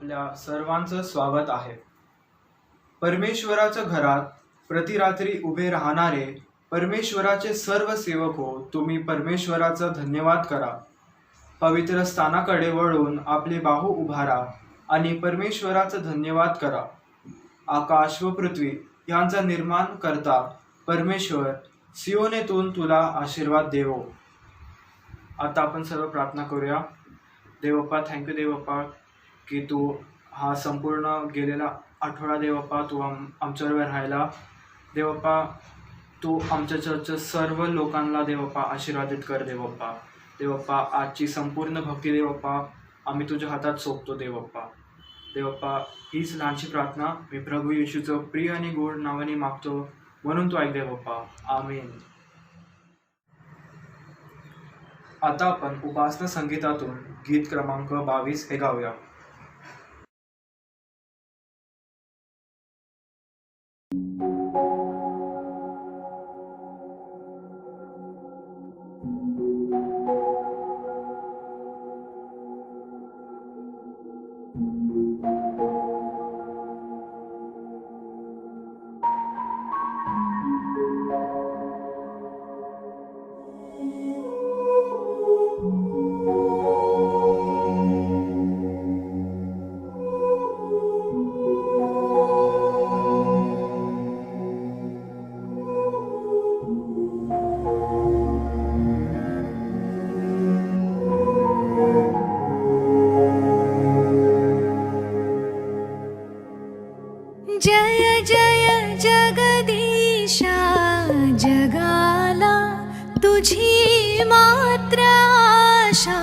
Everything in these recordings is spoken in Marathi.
आपल्या सर्वांचं स्वागत आहे. परमेश्वराच्या घरात प्रतिरात्री उभे राहणारे परमेश्वराचे सर्व सेवक हो, तुम्ही परमेश्वराचा धन्यवाद करा. पवित्र स्थानाकडे वळून आपले बाहू उभारा आणि परमेश्वराचा धन्यवाद करा. आकाश व पृथ्वी यांचा निर्माण करता परमेश्वर, सियोनेतून तुला आशीर्वाद देवो. आता आपण सर्व प्रार्थना करूया. देवप्पा, थँक्यू देवप्पा की तू हा संपूर्ण गेलेला आठवडा देवप्पा तू आमच्यावर राहायला. देवप्पा, तू आमच्या चर्चच्या सर्व लोकांना देवप्पा आशीर्वादित कर देवप्पा. देवप्पा, आजची संपूर्ण भक्ती देवप्पा आम्ही तुझ्या हातात सोपतो देवप्पा. देवप्पा, हीच लहानशी प्रार्थना मी प्रभू येशूचं प्रिय आणि गोड नावाने मागतो, म्हणून तू ऐक देवप्पा. आमीन. आता आपण उपासना संगीतातून गीत क्रमांक 22 हे गाऊया. जय जय जगदीशा, जगाला तुझी मात्र आशा.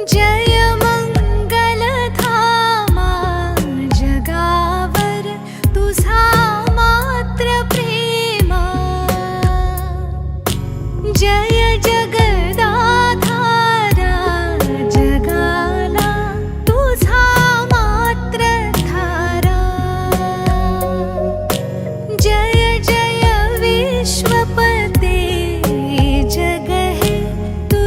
जय मंगल धामा, जगावर तुझा मात्र प्रेमा. जय जगदाधारा, जगाला तुझा मात्र धारा. जय जय विश्वपते, जग है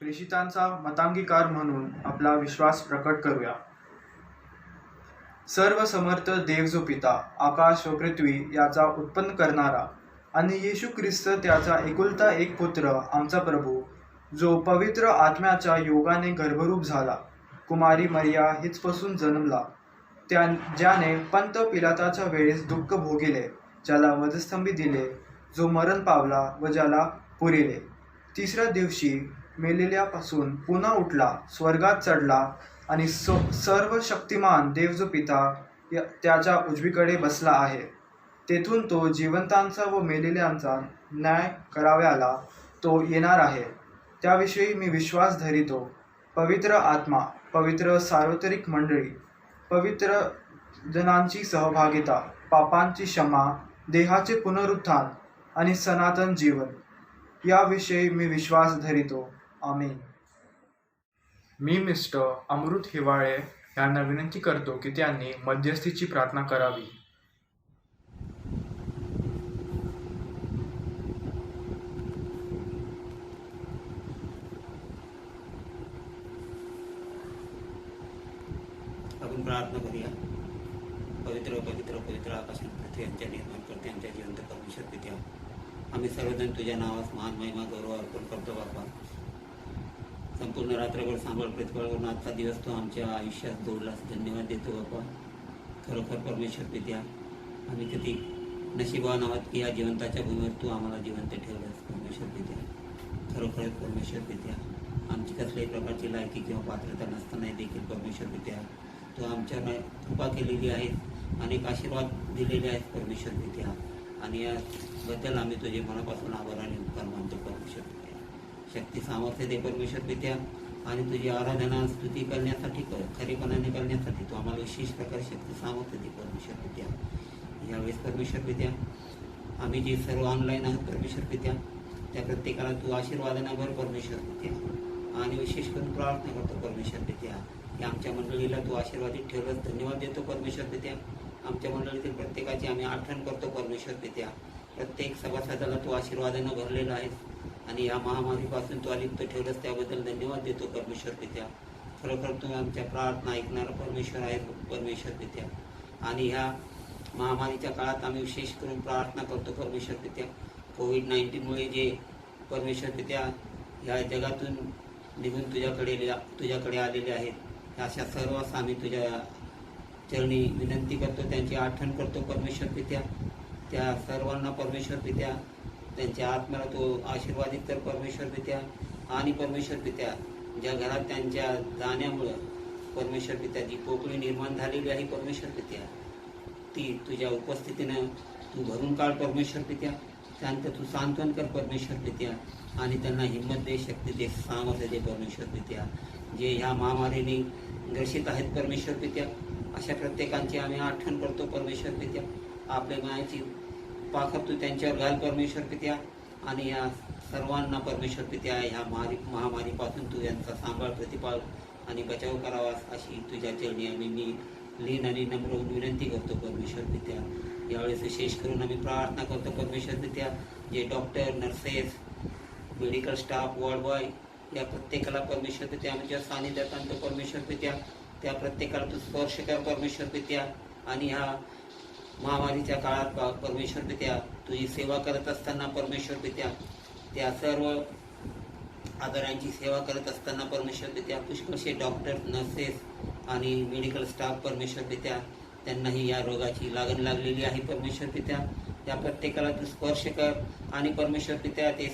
प्रेषितांचा मतांगीकार म्हणून आपला विश्वास प्रकट करूया. सर्व समर्थ देव जो पिता, आकाश व पृथ्वी याचा उत्पन्न करणारा आणि येशू ख्रिस्त त्याचा एकुलता एक पुत्र आमचा प्रभू, जो पवित्र आत्म्याच्या योगाने गर्भरूप झाला, कुमारी मरिया हिचपासून जन्मला, ज्याने पंत पिलाताच्या वेळेस दुःख भोगिले, ज्याला वधस्तंभी दिले, जो मरण पावला व ज्याला पुरिले, तिसऱ्या दिवशी मेलेल्यापासून पुन्हा उठला, स्वर्गात चढला आणि सर्व शक्तिमान देव जो पिता त्याच्या उजवीकडे बसला आहे. तेथून तो जिवंतांचा व मेलेल्यांचा न्याय करावयाला तो येणार आहे. त्याविषयी मी विश्वास धरितो. पवित्र आत्मा, पवित्र सार्वत्रिक मंडळी, पवित्र जनांची सहभागिता, पापांची क्षमा, देहाचे पुनरुत्थान आणि सनातन जीवन याविषयी मी विश्वास धरितो. आमेन. मी मिस्टर अमृत हिवाळे यांना विनंती करतो की त्यांनी मध्यस्थीची प्रार्थना करावी. आपण प्रार्थना करूया. पवित्र पवित्र पवित्र आकाश आणि पृथ्वी यांच्या निर्माणकर्ते यांच्या जिवंत परमेश्वर पित्या, आम्ही सर्वजण तुझ्या नावास महान महिमा गौरव अर्पण करतो बापा. संपूर्ण रात्रभर सांभाळ प्रतिफळवरून आजचा दिवस तो आमच्या आयुष्यात जोडलास, धन्यवाद देतो बापा. खरोखर परमेश्वर पित्या, आम्ही किती नशिबवान आहोत की या जिवंताच्या भूमीवर तू आम्हाला जिवंत ठेवलंस परमेश्वर पित्या. खरोखरच परमेश्वर पित्या, आमची कसल्याही प्रकारची लायकी किंवा पात्रता नसतानाही देखील परमेश्वर पित्या तू आमच्यावर कृपा केलेली आहे, अनेक आशीर्वाद दिलेले आहेत परमेश्वर पित्या, आणि याबद्दल आम्ही तुझे मनापासून आभार आणि उपकार मानतो परमेश्वर पित्या. शक्ती सामर्थ्य दे परमेश्वर पित्या, आणि तुझी आराधना स्तुती करण्यासाठी खरेपणाने करण्यासाठी तू आम्हाला विशेष प्रकारे शक्ती सामर्थ्य दे परमेश्वर पित्या. यावेळेस परमेश्वर पित्या, आम्ही जे सर्व ऑनलाईन आहोत परमेश्वर पित्या, त्या प्रत्येकाला तू आशीर्वादाने भर परमेश्वर पित्या, आणि विशेष करून प्रार्थना करतो परमेश्वर पित्या की आमच्या मंडळीला तू आशीर्वादित ठेवलंस, धन्यवाद देतो परमेश्वर पित्या. आमच्या मंडळीतील प्रत्येकाची आम्ही आठवण करतो परमेश्वर पित्या. प्रत्येक सभासदाला तू आशीर्वादानं भरलेला आहेस, आणि या महामारीपासून तू अलिप्त ठेवलंस, त्याबद्दल धन्यवाद देतो परमेश्वर पित्या. खरोखर तू आमच्या प्रार्थना ऐकणारा परमेश्वर आहे परमेश्वर पित्या, आणि ह्या महामारीच्या काळात आम्ही विशेष करून प्रार्थना करतो परमेश्वर पित्या. कोविड-19मुळे जे परमेश्वर पित्या ह्या जगातून निघून तुझ्याकडे आलेले आहेत, अशा सर्वांस आम्ही तुझ्या चरणी विनंती करतो, त्यांची आठवण करतो परमेश्वर पित्या. त्या सर्वांना परमेश्वर पित्या त्यांच्या आत्म्याला तो आशीर्वादित कर परमेश्वर पित्या. आणि परमेश्वर पित्या, ज्या घरात त्यांच्या जाण्यामुळं परमेश्वर पित्या जी पोकळी निर्माण झालेली आहे परमेश्वर पित्या, ती तुझ्या उपस्थितीनं तू भरून काढ परमेश्वर पित्या. त्यांचं तू सांत्वन कर परमेश्वर पित्या, आणि त्यांना हिंमत दे, शक्ती दे, सामर्थ्य दे परमेश्वर पित्या. जे ह्या महामारीने ग्रसित आहेत परमेश्वर पित्या, अशा प्रत्येकांची आम्ही आठवण करतो परमेश्वर पित्या. आपल्या मायाची पाखर तू त्यांच्यावर घाल परमेश्वर पित्या, आणि या सर्वांना परमेश्वर पित्या ह्या महामारीपासून तू यांचा सांभाळ प्रतिपाळ आणि बचाव करावास अशी तुझ्या चरणी आम्ही मी लीन आणि नम्र होऊन विनंती करतो परमेश्वर पित्या. यावेळेस विशेष करून आम्ही प्रार्थना करतो परमेश्वर पित्या, जे doctor, nurses, medical staff, ward boy या प्रत्येकाला परमेश्वर पित्या आमच्या सानिध्यात आणतो परमेश्वर पित्या. त्या प्रत्येकाला तू स्पर्श कर परमेश्वर पित्या, आणि ह्या महामारीच्या काळात परमेश्वर पित्या तुझी सेवा करत असताना परमेश्वर पित्या, त्या सर्व आजारांची सेवा करत असताना परमेश्वर पित्या पुष्कळशे डॉक्टर, नर्सेस आणि मेडिकल स्टाफ परमेश्वर पित्या, त्यांनाही या रोगाची लागण लागलेली आहे परमेश्वर पित्या. त्या प्रत्येकाला तू स्पर्श कर, आणि परमेश्वर पित्या ते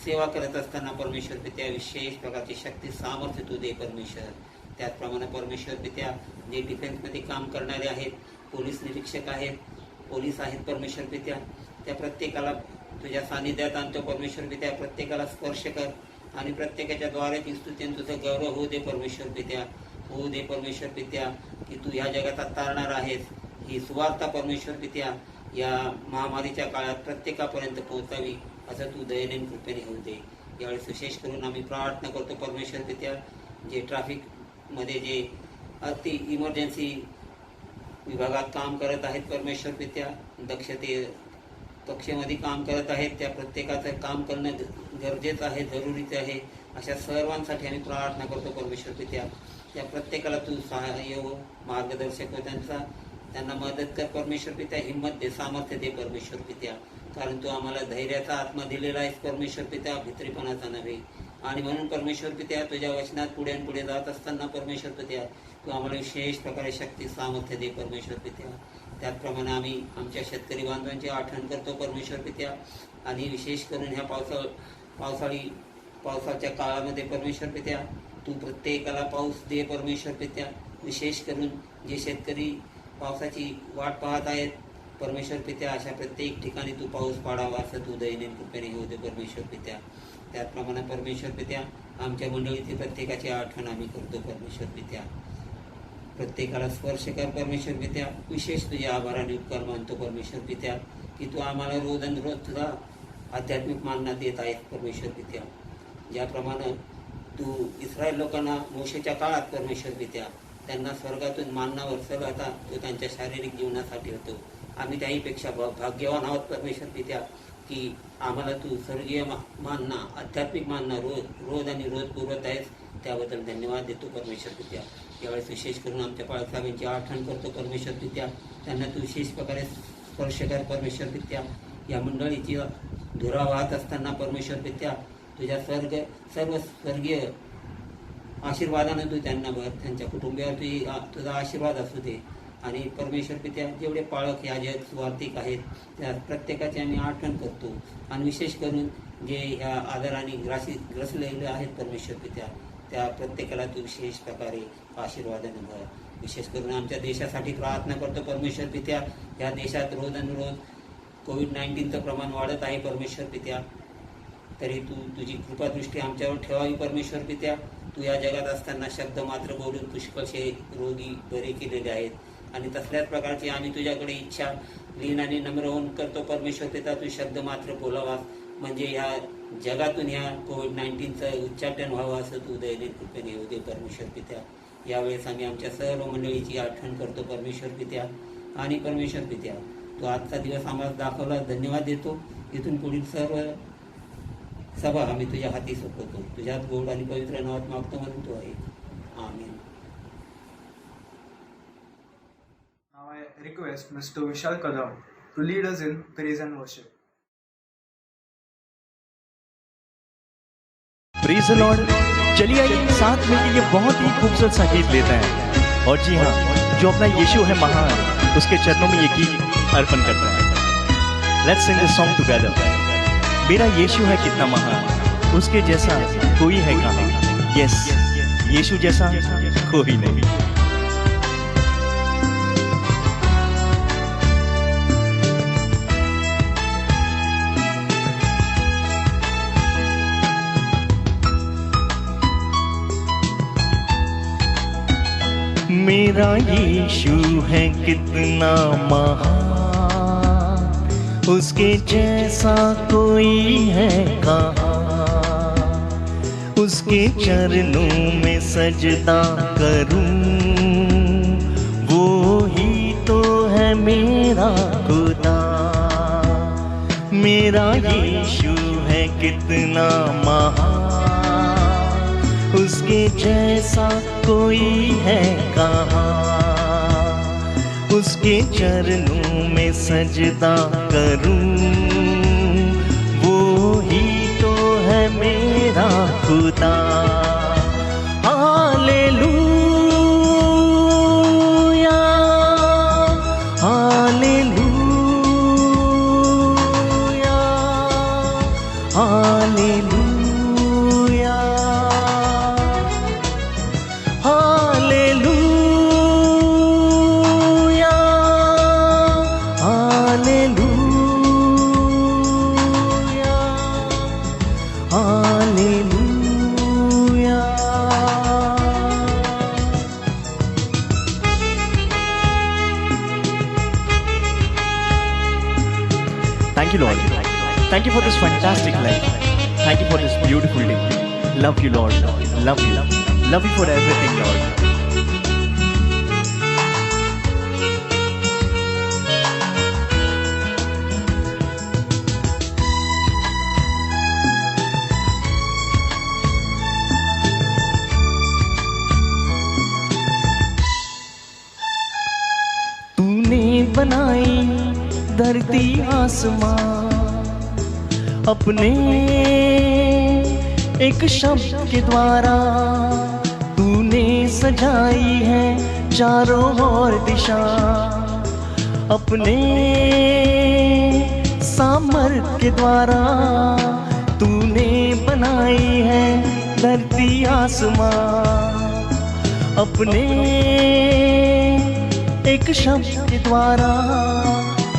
सेवा करत असताना परमेश्वर पित्या विशेष प्रकारची शक्ती सामर्थ्य तू दे परमेश्वर. त्याचप्रमाणे परमेश्वर पित्या, जे डिफेन्समध्ये काम करणारे आहेत, पोलीस निरीक्षक आहेत, पोलीस आहेत परमेश्वर पित्या, त्या प्रत्येकाला तुझ्या सानिध्यात आणतो परमेश्वर पित्या. प्रत्येकाला स्पर्श कर, आणि प्रत्येकाच्या द्वारे ती स्तुती तुझं गौरव होऊ दे परमेश्वर पित्या, होऊ दे परमेश्वर पित्या, की तू ह्या जगात तारणार आहेस. ही सुवार्ता परमेश्वर पित्या या महामारीच्या काळात प्रत्येकापर्यंत पोहोचावी, असं तू दयेने कृपेने होऊ दे. यावेळेस विशेष करून आम्ही प्रार्थना करतो परमेश्वर पित्या, जे ट्रॅफिकमध्ये जे अति इमर्जन्सी विभागात काम करत आहेत परमेश्वर पित्या, दक्षते कक्षेमध्ये काम करत आहेत, त्या प्रत्येकाचं काम करणं गरजेचं आहे, जरुरीचं आहे. अशा सर्वांसाठी आम्ही प्रार्थना करतो परमेश्वर पित्या. त्या प्रत्येकाला तू सहाय्य हो, मार्गदर्शक हो, त्यांना मदत कर परमेश्वर पित्या. हिंमत दे, सामर्थ्य दे परमेश्वर पित्या. कारण तू आम्हाला धैर्याचा आत्मा दिलेला आहेस परमेश्वर पित्या, भित्रीपणाचा नव्हे. आणि म्हणून परमेश्वर पित्या तुझ्या वचनात पुढे आणि पुढे जात असताना परमेश्वर पित्या तू आम्हाला विशेष प्रकारे शक्ती सामर्थ्य दे परमेश्वर पित्या. त्याचप्रमाणे आम्ही आमच्या शेतकरी बांधवांची आठवण करतो परमेश्वर पित्या. आणि विशेष करून ह्या पावसाच्या काळामध्ये परमेश्वर पित्या तू प्रत्येकाला पाऊस दे परमेश्वर पित्या. विशेष करून जे शेतकरी पावसाची वाट पाहत आहेत परमेश्वर पित्या, अशा प्रत्येक ठिकाणी तू पाऊस पाडावा असं तू दयनीय कृपेने होऊ दे परमेश्वर पित्या. त्याचप्रमाणे परमेश्वर पित्या आमच्या मंडळीची प्रत्येकाची आठवण आम्ही करतो परमेश्वर पित्या. प्रत्येकाला स्पर्श कर परमेश्वर पित्या. विशेष तुझ्या आभाराने उपकार मानतो परमेश्वर पित्या की तू आम्हाला रोज आणि रोज तुझा आध्यात्मिक मानना देत आहेस परमेश्वर पित्या. ज्याप्रमाणे तू इस्रायल लोकांना मोशेच्या काळात परमेश्वर पित्या त्यांना स्वर्गातून माननावर सरळता तो त्यांच्या शारीरिक जीवनासाठी होतो. आम्ही त्याहीपेक्षा भाग्यवान आहोत परमेश्वर पित्या की आम्हाला तू स्वर्गीय मानना, आध्यात्मिक मानना रोज आणि रोज पुरवत आहेस. त्याबद्दल धन्यवाद देतो परमेश्वर पित्या. यावेळेस विशेष करून आमच्या पाळसाहेबांची आठवण करतो परमेश्वर पित्या. त्यांना तू विशेष प्रकारे स्पर्श कर परमेश्वर पित्या. या मंडळीची धुरा वाहत असताना परमेश्वर पित्या तुझ्या सर्व स्वर्गीय आशीर्वादानं तू त्यांना भर. त्यांच्या कुटुंबियावर तुझा आशीर्वाद असू दे. आणि परमेश्वर पित्या जेवढे पाळक याजक सुवार्थिक आहेत त्या प्रत्येकाची आम्ही आठवण करतो. आणि विशेष करून जे ह्या आजाराने ग्रसलेले आहेत परमेश्वर पित्या त्या प्रत्येकाला तू विशेष प्रकारे आशीर्वादानं भर. विशेष करून आमच्या देशासाठी प्रार्थना करतो परमेश्वर पित्या. ह्या देशात रोज आणि रोज कोविड-19चं प्रमाण वाढत आहे परमेश्वर पित्या. तरी तू तुझी कृपादृष्टी आमच्यावर ठेवावी परमेश्वर पित्या. तू या जगात असताना शब्द मात्र बोलून पुष्कळसे रोगी बरे केलेले आहेत. आणि तसल्याच प्रकारची आम्ही तुझ्याकडे इच्छा लीन आणि नम्र होऊन करतो परमेश्वर पित्या. तू शब्द मात्र बोलावा म्हणजे ह्या जगातून ह्या कोविड-19चं उच्चाटन व्हावं असं तू दयनीय कृपेने येऊ दे परमेश्वर पित्या. यावेळेस आम्ही आमच्या सर्व मंडळीची आठवण करतो परमेश्वर पित्या. आणि परमेश्वर पित्या तू आजचा दिवस आम्हाला दाखवला, धन्यवाद देतो. इथून पुढील सर्व सभा आम्ही तुझ्या हाती सोपवतो. तुझ्यात गोड आणि पवित्र नावात मागतो म्हणून तू आहे. आमीन. Now I request Mr. Vishal Kadam to lead us in praise and worship. Praise the Lord. चलिए आइए साथ में ये बहुत ही खूबसूरत सा गीत लेते हैं. और जी हाँ, जो अपना यीशु है महान, उसके चरणों में ये गीत अर्पण करते हैं. Let's Singh this song together. मेरा यीशु है कितना महान, उसके जैसा कोई है कहाँ. यस, यीशु जैसा कोई नहीं. मेरा यीशु है कितना महान, उसके जैसा कोई है कहाँ. उसके चरणों में सजदा करूं, वो ही तो है मेरा खुदा. मेरा यीशु है कितना महान, उसके जैसा कोई है कहाँ. उसके चरणों में सजदा करूं, वो ही तो है मेरा खुदा. Hallelujah, hallelujah, hallelujah. Thank you, Lord. Thank you for this fantastic life. Thank you for this beautiful day. Love you, Lord. Love you. Love you for everything, Lord. बनाई धरती आसमां, अपने एक शब्द के द्वारा तूने सजाई है चारों ओर दिशा, अपने सामर्थ के द्वारा तूने बनाई है धरती आसमां, अपने एक शब्द के द्वारा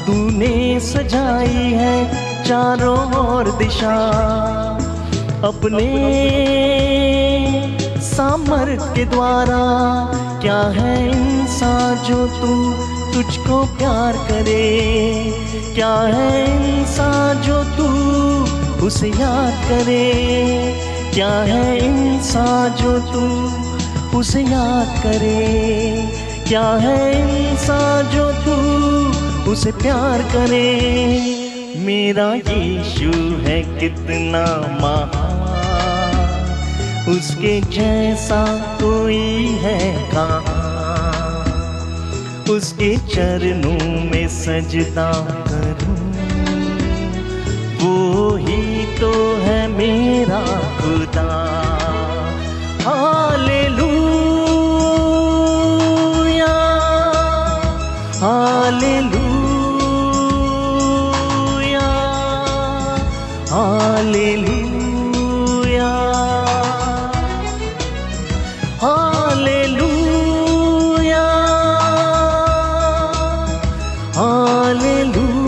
तूने सजाई है चारों ओर दिशा, अपने सामर्थ के द्वारा क्या है इंसान जो तू तुझको प्यार करे, क्या है इंसान जो तू उसे याद करे, क्या है इंसान जो तू उसे याद करे, क्या है इंसान जो तू उसे प्यार करे। मेरा यीशु है कितना महान, उसके जैसा कोई है कहाँ, उसके चरणों में सजदा करूं, वो ही तो है मेरा खुदा। Hallelujah, hallelujah, hallelujah, hallelujah, hallelujah,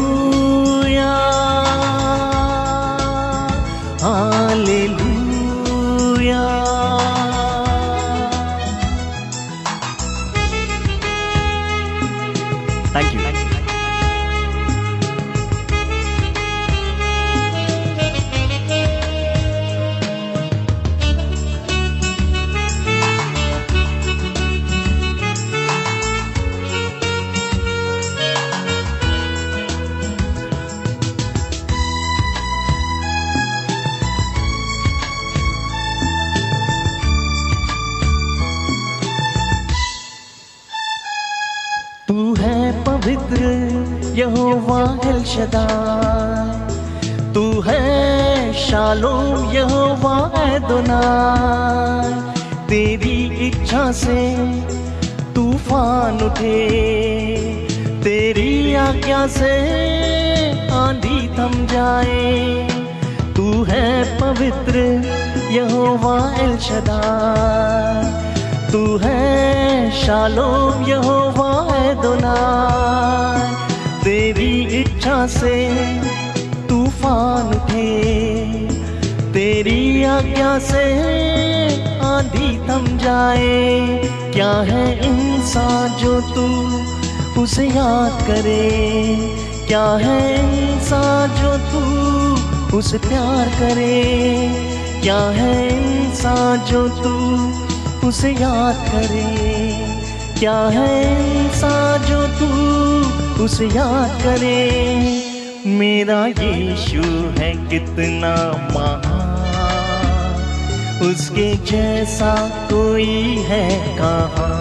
hallelujah. Thank you. तू है पवित्र यहोवा एल शदाई, तू है शालोम यहोवा एदोनाई, तेरी इच्छा से तूफान उठे, तेरी आज्ञा से आंधी थम जाए। तू है पवित्र यहोवा एल शदाई, तू है शालोम यहोवा एदोनाई, तेरी इच्छा से तूफान उठे, तेरी आज्ञा से आंधी थम जाए। क्या है इंसान जो तू उसे याद करे, क्या है इंसान जो तू उसे प्यार करे, क्या है इंसान जो तू उसे याद करे, क्या है इंसान जो तू उसे याद करे। मेरा यीशु है कितना महान, उसके जैसा कोई है कहाँ,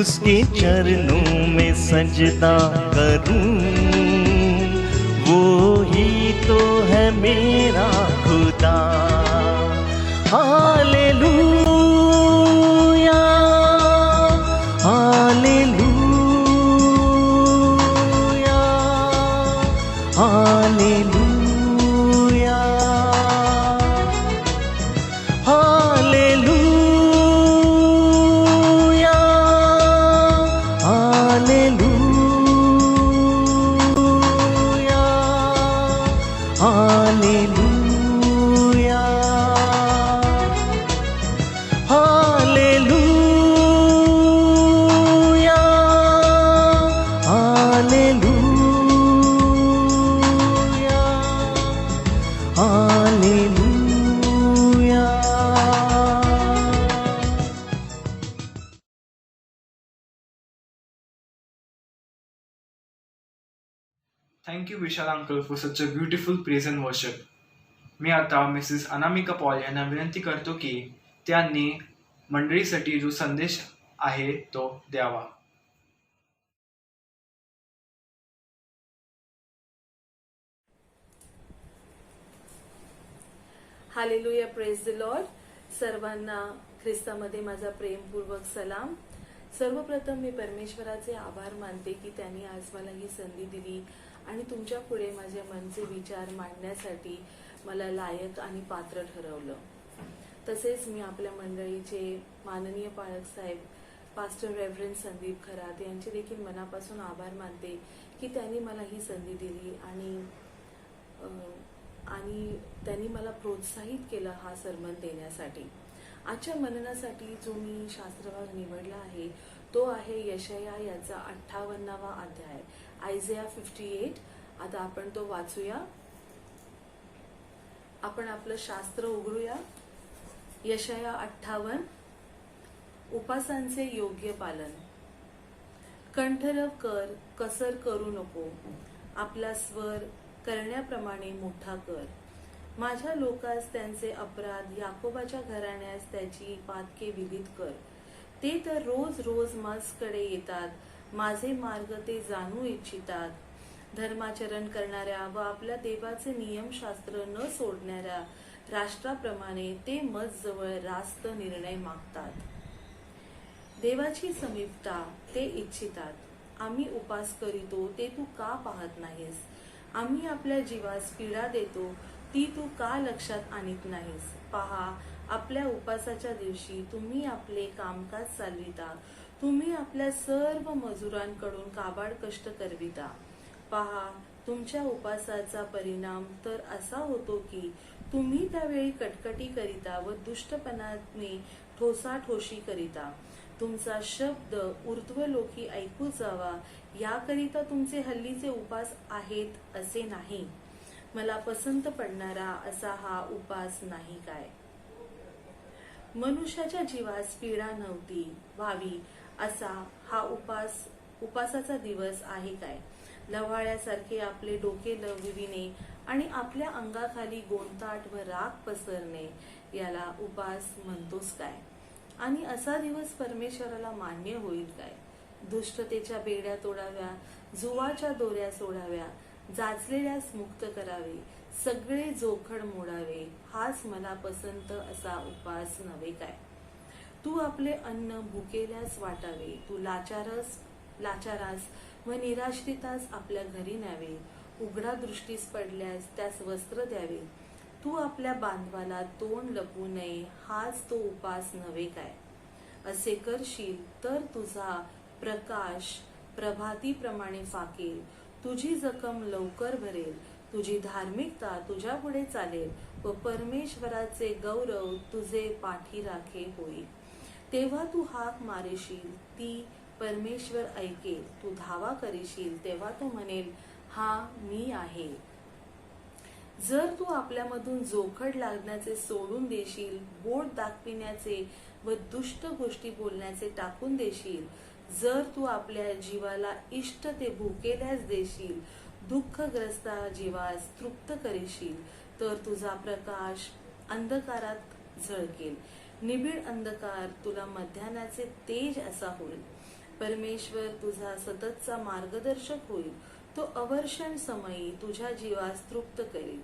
उसके चरणों में सजदा करूं, वो ही तो है मेरा खुदा। Hallelujah, hallelujah, hallelujah, hallelujah, hallelujah, hallelujah, hallelujah, hallelujah, hallelujah. Thank you Vishal uncle for such a beautiful praise and worship. मी आता मिसेस अनामिका पॉल यांना विनंती करतो की त्यांनी मंडळीसाठी जो संदेश आहे तो द्यावा. Hallelujah, praise the Lord. सर्वांना ख्रिस्तामध्ये माझा प्रेमपूर्वक सलाम. सर्वप्रथम मी परमेश्वराचे आभार मानते की त्यांनी आज मला ही संधी दिली आणि तुमच्या पुढे माझ्या मनचे विचार मांडण्यासाठी मला लायक आणि पात्र ठरवलं. तसेच मी आपल्या मंडळीचे माननीय पालक साहेब पास्टर रेव्हरंड संदीप खरात यांचे देखील मनापासून आभार मानते की त्यांनी मला ही संधी दिली आणि त्यांनी मला प्रोत्साहित केलं हा सरमन देण्यासाठी. आजच्या मननासाठी जो मी शास्त्रभाग निवडला आहे तो आहे यशाया याचा 58वा अध्याय, आयझेया 58. आता आपण तो वाचूया. आपण आपलं शास्त्र उघडूया. यशाया 58. उपासांचे योग्य पालन. कंठरव कर, कसर करू नको. आपला स्वर करण्याप्रमाणे मोठा कर. माझ्या लोकास त्यांचे अपराध, याकोबाच्या घराण्यास त्याची पातके विदित कर. ते तर रोज रोज माझकडे येतात, माझे मार्ग ते जाणू इच्छितात. धर्माचरण करणाऱ्या व आपल्या देवाचे नियमशास्त्र न सोडणाऱ्या राष्ट्राप्रमाणे ते मजजवळ रास्त निर्णय मागतात. देवाची समीपता ते इच्छितात. आम्ही उपास करीतो ते तू का पाहत नाहीस? आम्ही आपल्या जीवास पीडा देतो ती तू का लक्षात आणत नाहीस? पहा, आपल्या उपासाच्या दिवशी तुम्ही आपले कामकाज चालविता. तुम्ही आपल्या सर्व मजुरांकडून काबाड कष्ट करविता. पहा, तुमच्या उपासाचा परिणाम तर असा होतो की तुम्ही त्यावेळी कटकटी करिता व दुष्टपणाने ठोसाठोशी करिता. तुमचा शब्द ऊर्ध्वलोकी ऐकू जावा याकरिता तुमचे हल्लीचे उपास आहेत असे नाही. मला पसंत पडणारा असा हा उपास नाही काय? मनुष्याच्या जीवास पीडा नव्हती व्हावी असा हा उपासाचा दिवस आहे काय? लव्हाळ्यासारखे आपले डोके लवविणे आणि आपल्या अंगाखाली गोंताट व राख पसरणे याला उपास म्हणतोस काय? आणि असा दिवस परमेश्वराला मान्य होईल काय? दुष्टतेच्या बेड्या तोडाव्या, जुवाच्या दोऱ्या सोडाव्या, जाचलेल्यास मुक्त करावे, सगळे जोखड मोडावे, हाच मला पसंत असा उपास नव्हे काय? तू आपले अन्न भुकेल्यास वाटावे, तू लाचारास व निराश्रितास आपल्या घरी न्यावे, उघडा दृष्टीस पडल्यास त्यास वस्त्र द्यावे. तू आपल्या बांधवाला तोंड लपवू नये, हाच तो उपास नव्हे काय? असे करशील तर तुझा प्रकाश प्रभातीप्रमाणे फाकेल, तुझी जखम लवकर भरेल, तुझी धार्मिकता तुझ्या पुढे चालेल व परमेश्वराचे गौरव तुझे पाठीराखे होईल. तेव्हा तू हाक मारेशील, ती परमेश्वर ऐकेल. तू धावा करीशील, तेव्हा तो म्हणेल, हा मी आहे. जर तू आपल्यामधून जोखड लागण्याचे सोडून देशील, बोट दाखविण्याचे व दुष्ट गोष्टी बोलण्याचे टाकून देशील, जर तू आपल्या जीवाला इष्ट ते भुकेल्यास देशील, दुःखग्रस्ता जीवास तृप्त करशील, तर तुझा प्रकाश अंधकारात झळकेल, निबिड अंधकार तुला मध्यानाचे तेज असा होईल. परमेश्वर तुझा सततचा मार्गदर्शक होईल. तो अवर्षण समयी तुझ्या जीवास तृप्त करेल,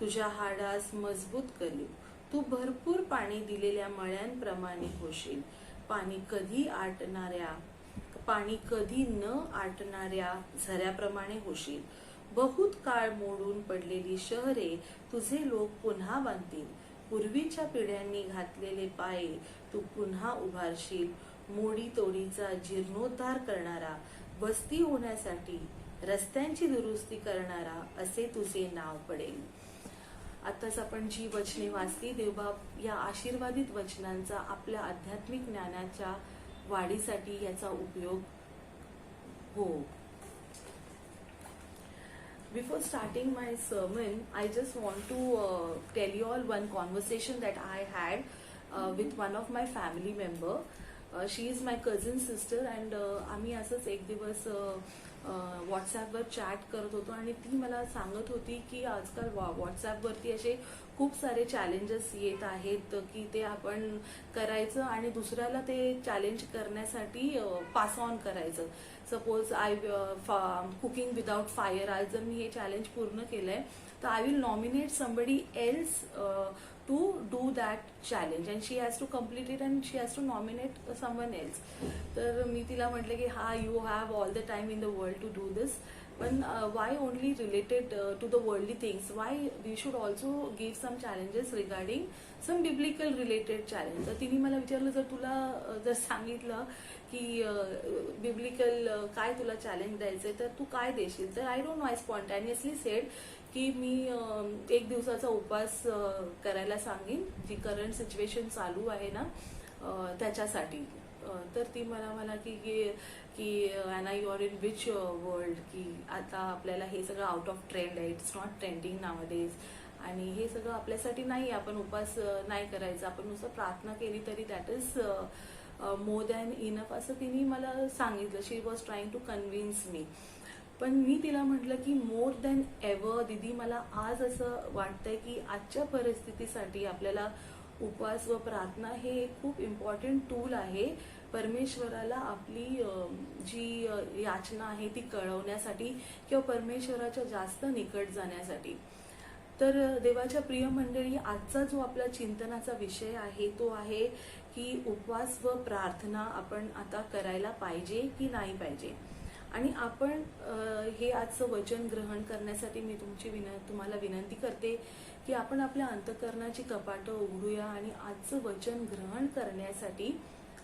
तुझ्या हाडास मजबूत करेल. तू भरपूर पाणी दिलेल्या मळ्यांप्रमाणे होशील. पाणी कधी न आटणाऱ्या झऱ्याप्रमाणे होशील. बहुत काळ मोडून पडलेली शहरे तुझे लोक पुन्हा बांधतील. पूर्वीच्या पिढ्यांनी घातलेले पाये तू पुन्हा उभारशील. मोडी तोडीचा जीर्णोद्धार करणारा, वस्ती होण्यासाठी रस्त्यांची दुरुस्ती करणारा असे तुझे नाव पडेल. आताच आपण जी वचने वाचली, देवबाप या आशीर्वादित वचनांचा आपल्या आध्यात्मिक ज्ञानाच्या वाढीसाठी याचा उपयोग हो. Before starting my sermon, I just want to tell you all one conversation that I had with one of my family member. She is my cousin sister and आम्ही असंच एक दिवस व्हॉट्सॲपवर चॅट करत होतो आणि ती मला सांगत होती की आजकाल व्हॉट्सॲपवरती असे खूप सारे चॅलेंजेस येत आहेत की ते आपण करायचं आणि दुसऱ्याला ते चॅलेंज करण्यासाठी पास ऑन करायचं. सपोज कुकिंग विदाउट फायर, आज जर मी हे चॅलेंज पूर्ण केलंय तर I will nominate somebody else to do that challenge and she has to complete it and she has to nominate someone else. तर मी तिला म्हटलं की हा you have all the time in the world to do this, पण why only related to the worldly things? Why we should also give some challenges regarding some biblical related challenge. तर तिने मला विचारलं जर तुला जर सांगितलं की बिब्लिकल काय तुला चॅलेंज द्यायचंय तर तू काय देशील? तर I don't know, I spontaneously said की मी 1 दिवसाचा उपवास करायला सांगेन, जी करंट सिच्युएशन चालू आहे ना त्याच्यासाठी. तर ती मला म्हणा की Anna you are in which world, की आता आपल्याला हे सगळं आउट ऑफ ट्रेंड आहे, इट्स नॉट ट्रेंडिंग नावडेज, आणि हे सगळं आपल्यासाठी नाही, आपण उपवास नाही करायचा, आपण नुसतं प्रार्थना केली तरी that is more than enough, असं तिने मला सांगितलं. शी वॉज ट्राईंग टू कन्व्हिन्स मी. पण मी तिला म्हटलं की मोर दॅन एव्हर दीदी, मला आज असं वाटतंय की आजच्या परिस्थितीसाठी आपल्याला उपवास व प्रार्थना हे खूप इम्पॉर्टंट टूल आहे परमेश्वराला आपली जी याचना आहे ती कळवण्यासाठी किंवा परमेश्वराच्या जास्त निकट जाण्यासाठी. तर देवाच्या प्रिय मंडळी, आजचा जो आपला चिंतनाचा विषय आहे तो आहे की उपवास व प्रार्थना आपण आता करायला पाहिजे की नाही पाहिजे. आणि आपण हे आजचं वचन ग्रहण करण्यासाठी मी तुम्हाला विनंती करते की आपण आपल्या अंतःकरणाची कपाटं उघडूया आणि आजचं वचन ग्रहण करण्यासाठी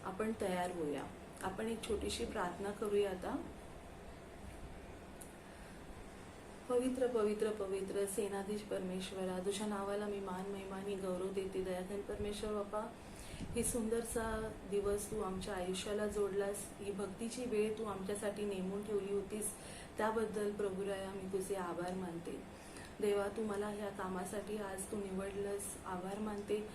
आपण तयार होऊया. आपण एक छोटीशी प्रार्थना करूया आता. पवित्र पवित्र पवित्र सेनाधीश परमेश्वरा, तुझ्या नावाला मी मान महिमानी गौरव देते. दयाघन परमेश्वर बापा, ही सुंदरसा दिवस तू आमच्या आयुष्याला जोडलास, ही भक्तीची वेळ तू आमच्यासाठी नेमून ठेवली होतीस, त्याबद्दल प्रभुराया मी तुझे आभार मानते. देवा, तू मला ह्या कामासाठी आज तू निवडलंस, आभार मानते.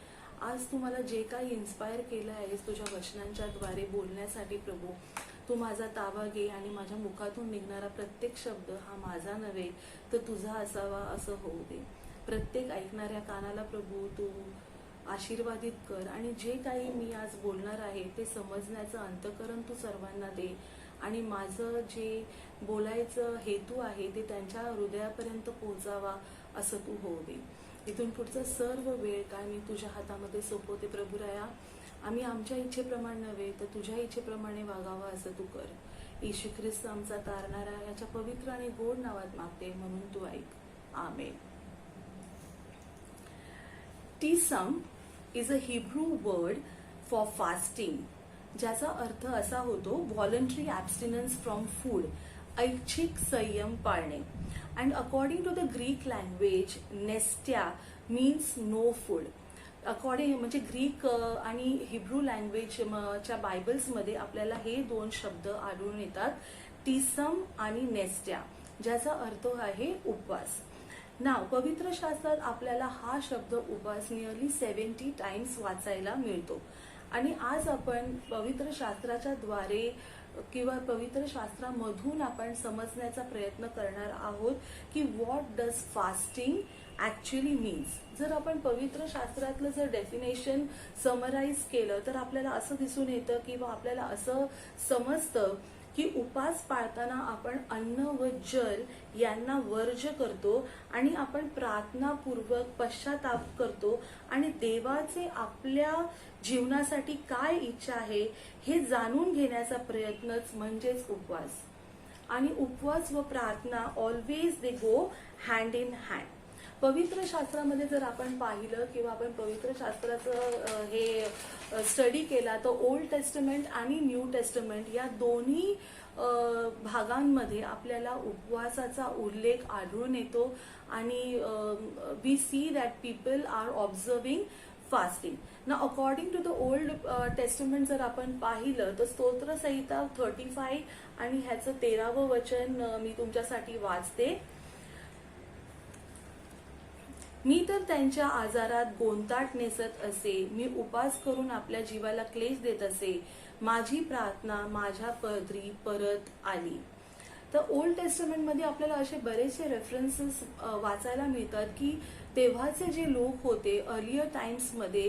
आज तू मला जे काही इन्स्पायर केलं आहेस तुझ्या वचनांच्या द्वारे बोलण्यासाठी, प्रभू तू माझा ताबा घे आणि माझ्या मुखातून निघणारा प्रत्येक शब्द हा माझा नव्हे तर तुझा असावा असं होऊ दे. प्रत्येक ऐकणाऱ्या कानाला प्रभू तू आशीर्वादित कर आणि जे काही मी आज बोलणार आहे ते समजण्याचं अंतःकरण तू सर्वांना दे आणि माझं जे बोलायचं हेतू आहे ते त्यांच्या हृदयापर्यंत पोहोचावा असं तू होऊ दे. इथून पुढचा सर्व वेळ काय मी तुझ्या हातामध्ये सोपवते प्रभुराया. आम्ही आमच्या इच्छेप्रमाणे नव्हे तर तुझ्या इच्छेप्रमाणे वागावा असं तू कर. येशू ख्रिस्त आमचा तारणारा याच्या पवित्र आणि गोड नावात मागते, म्हणून तू ऐक. आमेन. टीसम is a Hebrew word for fasting, ज्याचा अर्थ असा होतो व्हॉलंटरी ॲब्स्टिनन्स फ्रॉम फूड, ऐच्छिक संयम पाळणे. And according to the Greek language नेस्ट्या मीन्स नो फूड. म्हणजे ग्रीक आणि हिब्रू लँग्वेजच्या बायबल्समध्ये आपल्याला हे 2 शब्द आढळून येतात, टीसम आणि नेस्ट्या, ज्याचा अर्थ आहे उपवास. नाव पवित्र शास्त्रात आपल्याला हा शब्द उपवास नियरली 70 टाइम्स वाचायला मिळतो. आणि आज आपण पवित्र शास्त्राच्या द्वारे किंवा पवित्र शास्त्रामधून आपण समजण्याचा प्रयत्न करणार आहोत की what does fasting actually means. जर आपण पवित्र शास्त्रातलं जर डेफिनेशन समराईज केलं तर आपल्याला असं दिसून येतं किंवा आपल्याला असं समजतं की उपास पाळताना आपण अन्न व जल यांना वर्ज्य करतो आणि आपण प्रार्थनापूर्वक पश्चाताप करतो आणि देवाचे आपल्या जीवनासाठी काय इच्छा आहे हे जाणून घेण्याचा प्रयत्नच म्हणजेच उपवास. आणि उपवास व प्रार्थना always they go hand in hand. पवित्र शास्त्रामध्ये जर आपण पाहिलं किंवा आपण पवित्र शास्त्राचं हे स्टडी केला तर ओल्ड टेस्टमेंट आणि न्यू टेस्टमेंट या दोन्ही भागांमध्ये आपल्याला उपवासाचा उल्लेख आढळून येतो आणि we see that people are observing fasting. ना according to the Old Testament जर आपण पाहिलं तर स्तोत्रसंहिता 35 आणि ह्याचं 13वं वचन मी तुमच्यासाठी वाचते. मी तर त्यांच्या आजारात गोंताट नेसत असे, मी उपास करून आपल्या जीवाला क्लेश देत असे, माझी प्रार्थना माझ्या पदरी परत आली. तर ओल्ड टेस्टमेंटमध्ये आपल्याला असे बरेचसे रेफरन्सेस वाचायला मिळतात की तेव्हाचे जे लोक होते अर्लियर टाइम्समध्ये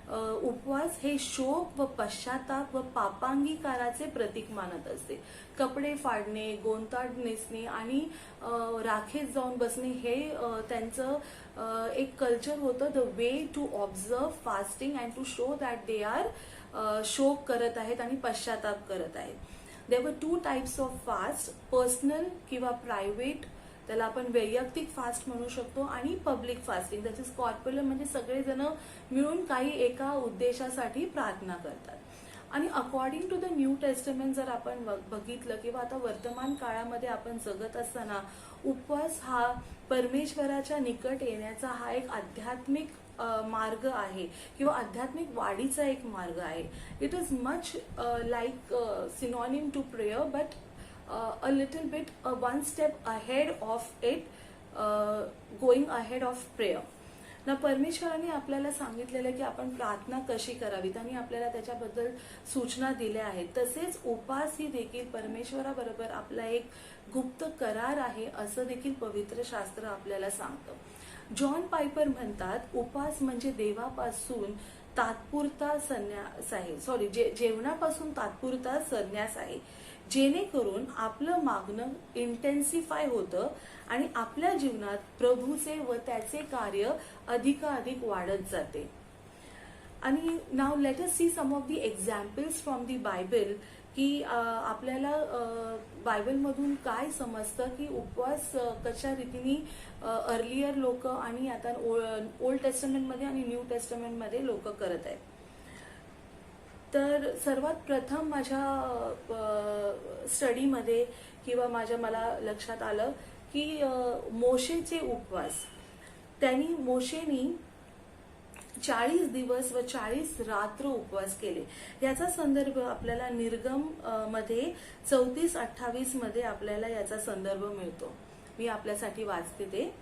उपवास हे शोक व पश्चाताप व पापांगीकाराचे प्रतीक मानत असते. कपडे फाडणे, गोंताड नेसणे आणि राखेत जाऊन बसणे हे त्यांचं एक कल्चर होतं. The way to observe fasting and to show that they are शोक करत आहेत आणि पश्चाताप करत आहेत. There were 2 types of fast, personal किंवा प्रायव्हेट, त्याला आपण वैयक्तिक फास्ट म्हणू शकतो, आणि पब्लिक फास्टिंग, त्याचे कॉर्पोरल म्हणजे सगळेजण मिळून काही एका उद्देशासाठी प्रार्थना करतात. आणि according to the New Testament जर आपण बघितलं किंवा आता वर्तमान काळामध्ये आपण जगत असताना उपवास हा परमेश्वराच्या निकट येण्याचा हा एक आध्यात्मिक मार्ग आहे किंवा आध्यात्मिक वाढीचा एक मार्ग आहे. It is much like synonym to prayer, but a little bit one step ahead of it, going ahead of prayer. ना परमेश्वराने आपल्याला सांगितलेलं की आपण प्रार्थना कशी करावीत आणि आपल्याला त्याच्याबद्दल सूचना दिल्या आहेत. तसेच उपास ही देखील परमेश्वराबरोबर आपला एक गुप्त करार आहे असं देखील पवित्र शास्त्र आपल्याला सांगतं. जॉन पायपर म्हणतात, उपास म्हणजे देवापासून तात्पुरता संन्यास आहे, जेवणापासून तात्पुरता संन्यास आहे, जेणेकरून आपलं मागणं इंटेन्सिफाय होतं आणि आपल्या जीवनात प्रभूचे व त्याचे कार्य अधिकाधिक वाढत जाते. आणि now let us see some of the examples from the Bible, की आपल्याला बायबलमधून काय समजतं की उपवास कशा रीतीने अर्लियर लोक आणि आता ओल्ड टेस्टमेंटमध्ये आणि न्यू टेस्टमेंटमध्ये लोक करत आहेत. तर सर्वात प्रथम माझ्या स्टडीमध्ये किंवा मला लक्षात आलं की मोशेचे उपवास, मोशेनी 40 दिवस व 40 रात्र उपवास केले. याचा संदर्भ आपल्याला निर्गम मध्ये 34-28 मध्ये आपल्याला याचा संदर्भ मिळतो. मी आपल्यासाठी वाचते ते.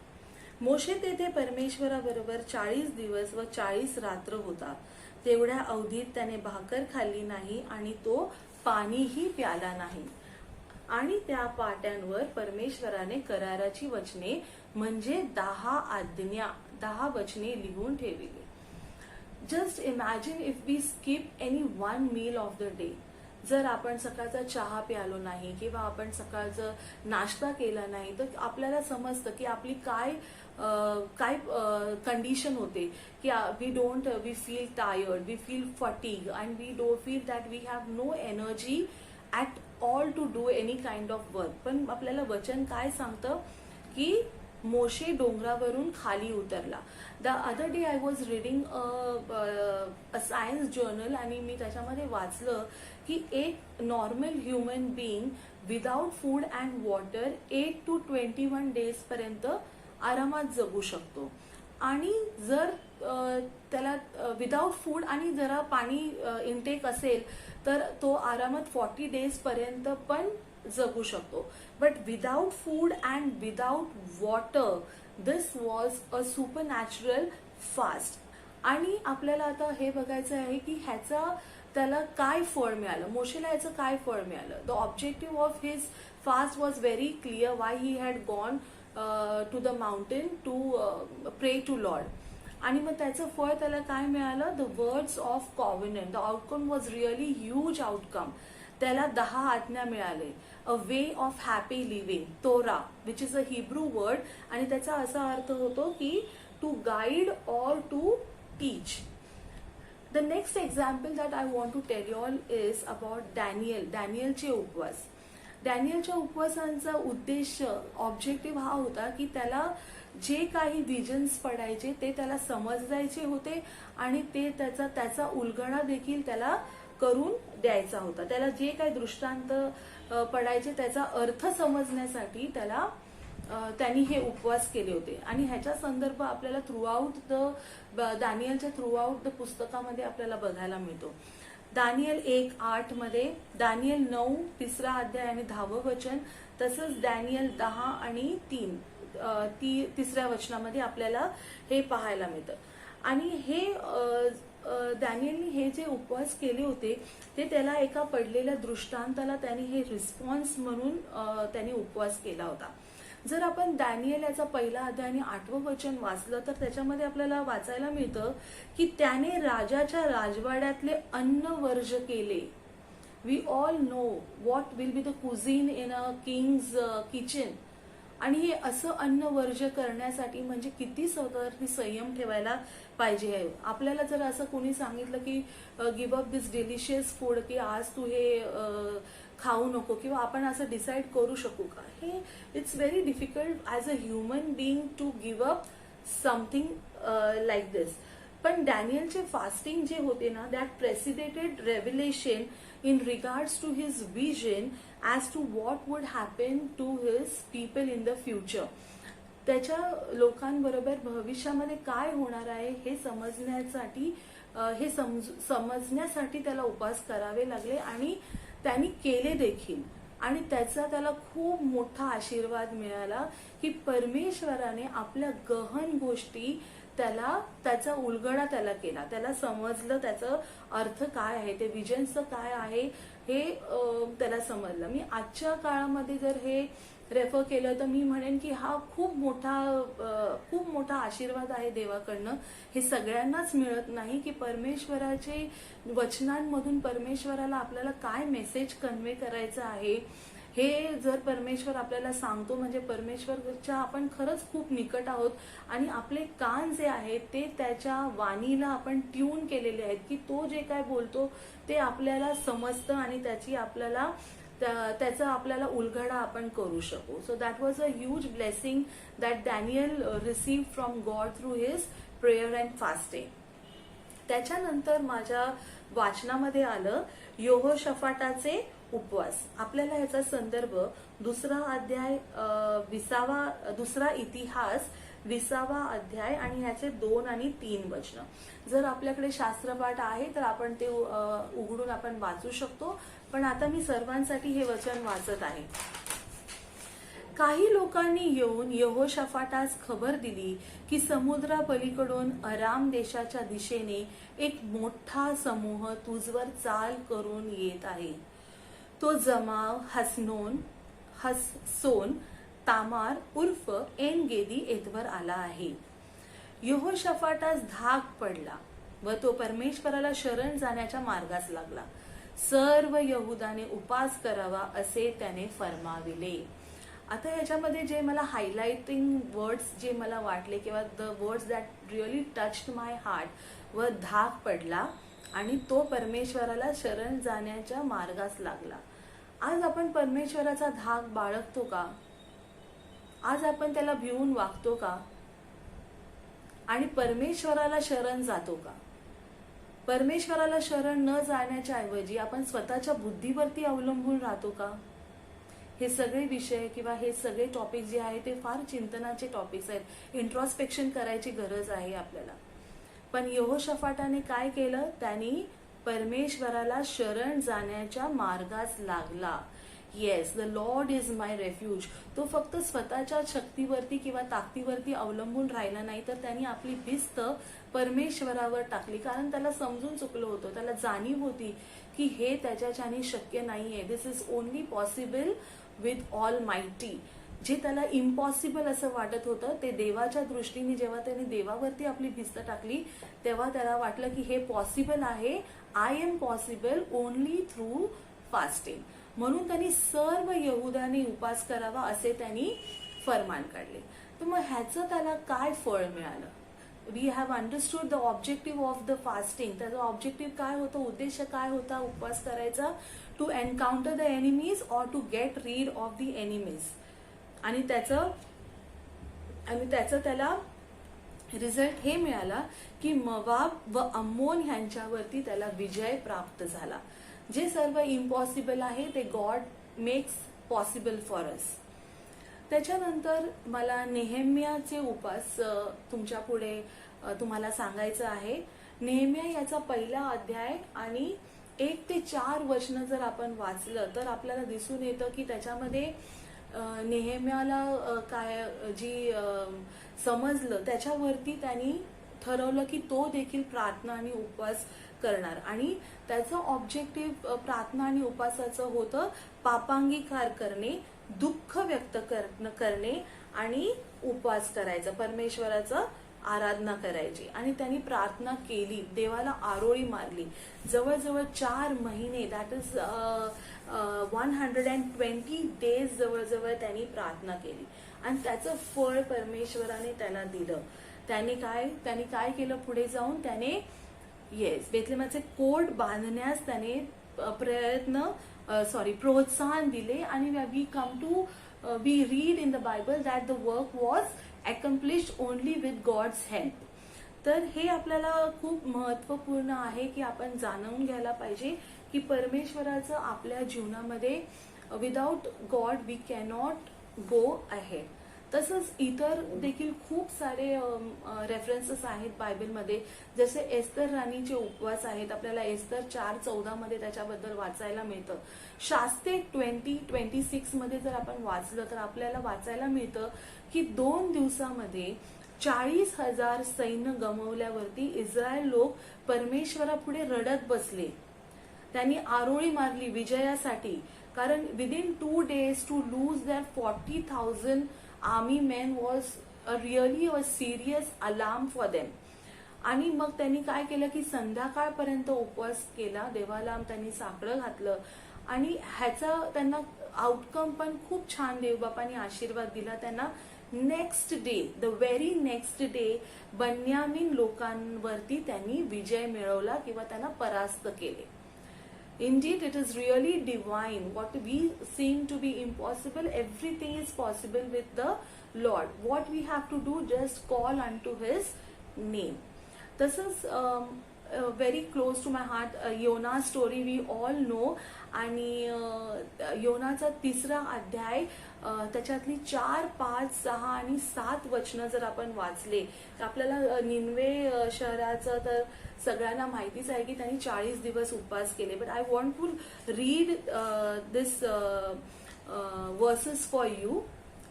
मोशे तेथे परमेश्वराबरोबर 40 दिवस व 40 रात्र होता. तेवढ्या अवधीत त्याने भाकर खाल्ली नाही आणि तो पाणीही प्याला नाही. आणि त्या पाट्यांवर परमेश्वराने कराराची वचने म्हणजे 10 आज्ञा, 10 वचने लिहून ठेवली. Just imagine if we skip any one meal of the day. जर आपण सकाळचा चहा प्यालो नाही किंवा आपण सकाळचं नाश्ता केला नाही तर आपल्याला समजतं की आपली काय कंडिशन होते की we feel tired, we feel fatigue and we don't feel that we have no energy at all to do any kind of work. पण आपल्याला वचन काय सांगतं की मोशे डोंगरावरून खाली उतरला. The other day I was reading a science journal आणि मी त्याच्यामध्ये वाचलं की एक normal human being without food and water 8 to 21 days पर्यंत आरामात जगू शकतो. आणि जर त्याला विदाउट फूड आणि जरा पाणी इनटेक असेल तर तो आरामात 40 days पर्यंत पण जगू शकतो. But without food and without water this was a supernatural fast. आणि आपल्याला आता हे बघायचं आहे की त्याला काय फळ मिळालं, मोशेला याचं काय फळ मिळालं. The objective of his fast was very clear, why he had gone to the mountain to pray to Lord. आणि मग त्याचं फळ त्याला काय मिळालं, the words of covenant. The outcome was really huge outcome. त्याला 10 आज्ञा मिळाले. A way of happy living, Torah, which is a Hebrew word, आणि त्याचा असा अर्थ होतो की to guide or to teach. The next example that I want to tell you all is about Daniel. डॅनियलचे उपवास. डॅनियलच्या उपवासांचा उद्देश, ऑब्जेक्टिव्ह हा होता की त्याला जे काही विजन्स पडायचे ते त्याला समजायचे होते आणि ते त्याचा उलगडा देखील त्याला करून द्यायचा होता. त्याला जे काही दृष्टांत पडायचे त्याचा अर्थ समजण्यासाठी त्यांनी हे उपवास केले होते. आणि ह्याचा संदर्भ आपल्याला दानियलच्या थ्रूआउट द पुस्तकामध्ये आपल्याला बघायला मिळतो. दानियल 1:8 मध्ये, दानियल 9 3रा अध्याय आणि 10वं वचन, तसंच दानियल 10 आणि 3ऱ्या वचनामध्ये आपल्याला हे पाहायला मिळतं. आणि हे दानियलने हे जे उपवास केले होते ते त्याला एका पडलेल्या दृष्टांताला त्यांनी हे रिस्पॉन्स म्हणून त्यांनी उपवास केला होता. जर आपण डॅनियल याचा पहिला अध्याय आणि 8वं वचन वाचलं तर त्याच्यामध्ये आपल्याला वाचायला मिळतं की त्याने राजाच्या राजवाड्यातले अन्न वर्ज केले. We all know what will be the cuisine in a king's kitchen. आणि हे असं अन्न वर्ज करण्यासाठी म्हणजे किती स्वतःवरती संयम ठेवायला पाहिजे. आपल्याला जर असं कोणी सांगितलं की गिव्ह अप दिस डिलिशियस फूड, की आज तू हे खाऊ नको, किंवा आपण असं डिसाईड करू शकू का, हे it's very difficult as a human being to give up something like this. पण डॅनियलचे फास्टिंग जे होते ना, that preceded revelation in regards to his vision as to what would happen to his people in the future. त्याच्या लोकांबरोबर भविष्यामध्ये काय होणार आहे हे समजण्यासाठी समजण्यासाठी त्याला उपवास करावे लागले आणि त्यांनी केले देखील. आणि त्याचा त्याला खूप मोठा आशीर्वाद मिळाला की परमेश्वराने आपल्या गहन गोष्टी त्याचा उलगडा त्याला केला, त्याला समजलं त्याचं अर्थ काय आहे, ते विजनचं काय आहे हे त्याला समजलं. मी आजच्या काळामध्ये जर हे रेफर केलं तर मी म्हणेन की हा खूप मोठा आशीर्वाद आहे देवाकडनं. हे सगळ्यांनाच मिळत नाही की परमेश्वराचे वचनांमधून परमेश्वराला आपल्याला काय मेसेज कन्वे करायचं आहे हे जर परमेश्वर आपल्याला सांगतो म्हणजे परमेश्वरच्या आपण खरंच खूप निकट आहोत. आणि आपले कान जे आहेत ते त्याच्या वाणीला आपण ट्यून केलेले आहेत की तो जे काय बोलतो ते आपल्याला समजतं आणि त्याचा आपल्याला उलगडा आपण करू शकू. So that was a huge blessing that Daniel receive from God through his prayer and fasting. त्याच्यानंतर माझ्या वाचनामध्ये आलं यहोशफाटाचे उपवास. आपल्याला याचा संदर्भ 2 अध्याय 2 इतिहास 20 अध्याय आणि ह्याचे 2 आणि 3 वचन. जर आपल्याकडे शास्त्रपाठ आहे तर आपण ते उघडून आपण वाचू शकतो. पण आता मी सर्वांसाठी हे वचन वाचत आहे. काही लोकांनी येऊन यहोशफाटास खबर दिली की समुद्रापलीकडून अराम देशाच्या दिशेने एक मोठा समूह तुझवर चाल करून येत आहे. तो जमाव हससोन तामार उर्फ एन गेदी येथवर आला आहे. यहोशफाटास धाक पडला व तो परमेश्वराला शरण जाण्याच्या मार्गास लागला. सर्व यहुदाने उपास करावा असे त्याने फरमाविले. आता याच्यामध्ये जे मला हायलाइटिंग वर्ड्स जे मला वाटले किंवा the words that really touched my heart व धाक पडला आणि तो परमेश्वराला शरण जाण्याच्या मार्गास लागला. आज आपण परमेश्वराचा धाक बाळगतो का? आज आपण त्याला भिवून वागतो का? आणि परमेश्वराला शरण जातो का? परमेश्वराला शरण न जाण्याच्या ऐवजी आपण स्वतःच्या बुद्धीवरती अवलंबून राहतो का? हे सगळे विषय किंवा हे सगळे टॉपिक जे आहे ते फार चिंतनाचे टॉपिक्स आहेत. इंट्रॉस्पेक्शन करायची गरज आहे आपल्याला. पण यहोशफाटाने काय केलं? त्यांनी परमेश्वराला शरण जाण्याच्या मार्गास लागला. Yes, the Lord is my refuge. तो फक्त स्वतःच्या शक्तीवरती किंवा ताकदीवरती अवलंबून राहिला नाही तर त्यांनी आपली भिस्त परमेश्वरावर टाकली. कारण त्याला समजून चुकलं होतं, त्याला जाणीव होती की हे त्याच्याच्याने शक्य नाहीये. This is only possible with almighty. जे त्याला इम्पॉसिबल असं वाटत होतं ते देवाच्या दृष्टीने जेव्हा त्याने देवावरती आपली भिस्त टाकली तेव्हा त्याला वाटलं की हे पॉसिबल आहे. I am possible only through fasting. म्हणून त्यांनी सर्व यहुदाने उपास करावा असे त्यांनी फरमान काढले. तर मग ह्याचं त्याला काय फळ मिळालं? We have understood the objective of the fasting. त्याचा ऑब्जेक्टिव्ह काय होता, उद्देश काय होता उपवास करायचा? To encounter the enemies or to get rid of the enemies. आणि त्याचं त्याला रिझल्ट हे मिळाला की मवाब व अम्मोन ह्यांच्यावरती त्याला विजय प्राप्त झाला. जे सर्व इम्पॉसिबल आहे ते God makes possible for us. त्याच्यानंतर मला नेहेम्याचे उपास तुमच्या पुढे तुम्हाला सांगायचं आहे. नेहेम्या याचा पहिला अध्याय आणि 1 ते 4 वचनं जर आपण वाचलं तर आपल्याला दिसून येतं की त्याच्यामध्ये नेहेम्याला काय जी समजलं त्याच्यावरती त्यांनी ठरवलं की तो देखील प्रार्थना आणि उपवास करणार आणि त्याचं ऑब्जेक्टिव्ह प्रार्थना आणि उपासाचं होतं पापांगीकार करणे, दुःख व्यक्त करणे आणि उपवास करायचा, परमेश्वराचं आराधना करायची. आणि त्यांनी प्रार्थना केली, देवाला आरोळी मारली. जवळजवळ 4 महिने, दॅट इज 120 डेज जवळजवळ त्यांनी प्रार्थना केली आणि त्याचं फळ परमेश्वराने त्याला दिलं. त्यांनी काय केलं पुढे जाऊन, त्याने बेथलेहमचे कोट बांधण्यास त्याने प्रोत्साहन दिले. आणि we read in the Bible that the work was accomplished only with God's help. तर हे आपल्याला खूप महत्वपूर्ण आहे की आपण जाणून घ्यायला पाहिजे की परमेश्वराचं आपल्या जीवनामध्ये without God we cannot go ahead. तसंच इतर देखील खूप सारे रेफरन्सेस आहेत बायबलमध्ये, जसे एस्तर राणीचे उपवास आहेत. आपल्याला एस्तर 4:14 मध्ये त्याच्याबद्दल वाचायला मिळतं. शास्त्रे 20:26 मध्ये जर आपण वाचलं तर आपल्याला वाचायला मिळतं की 2 दिवसामध्ये 40,000 सैन्य गमावल्यावरती इस्रायल लोक परमेश्वरापुढे रडत बसले. त्यांनी आरोळी मारली विजयासाठी, कारण within 2 days to lose that 40,000 army men was really a serious alarm for them. आणि मग त्यांनी काय केलं की संध्याकाळपर्यंत उपवास केला, देवाला त्यांनी साकडं घातलं आणि ह्याचा त्यांना आउटकम पण खूप छान देवबापांनी आशीर्वाद दिला त्यांना. Next day, the very next day बन्यामीन लोकांवरती त्यांनी विजय मिळवला किंवा त्यांना परास्त केले. Indeed, it is really divine. What we seem to be impossible, everything is possible with the Lord. What we have to do, just call unto His name. This is very close to my heart. Yonah story we all know. आणि योनाचा 3रा अध्याय, त्याच्यातली 4, 5, 6 आणि 7 वचनं जर आपण वाचले तर आपल्याला निनवे शहराचं तर सगळ्यांना माहितीच आहे की त्यांनी 40 दिवस उपवास केले. But I want to read this verses for you.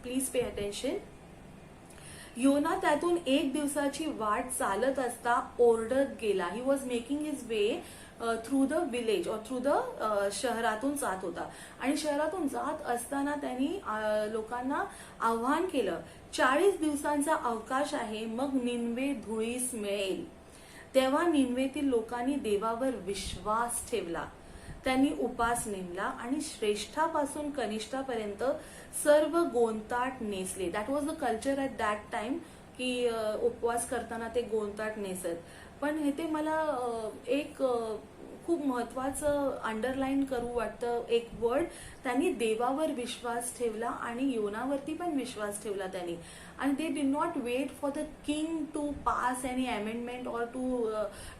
Please pay attention. योना त्यातून 1 दिवसाची वाट चालत असता ओरडत गेला. He was making his way through the village और थ्रू द शहरातून जात होता. आणि शहरातून जात असताना त्यांनी लोकांना आव्हान केलं, 40 दिवसांचा अवकाश आहे, मग निनवे धुळीस मिळेल. तेव्हा निनवेतील लोकांनी देवावर विश्वास ठेवला. त्यांनी उपास नेमला आणि श्रेष्ठापासून कनिष्ठापर्यंत सर्व गोंताट नेसले. That was the culture at that time की उपवास करताना ते गोंताट नेसत. पण हे ते मला एक खूप महत्वाचं अंडरलाईन करू वाटतं एक वर्ड. त्यांनी देवावर विश्वास ठेवला आणि योनावरती पण विश्वास ठेवला त्यांनी. आणि they did not wait for the king to pass any amendment or to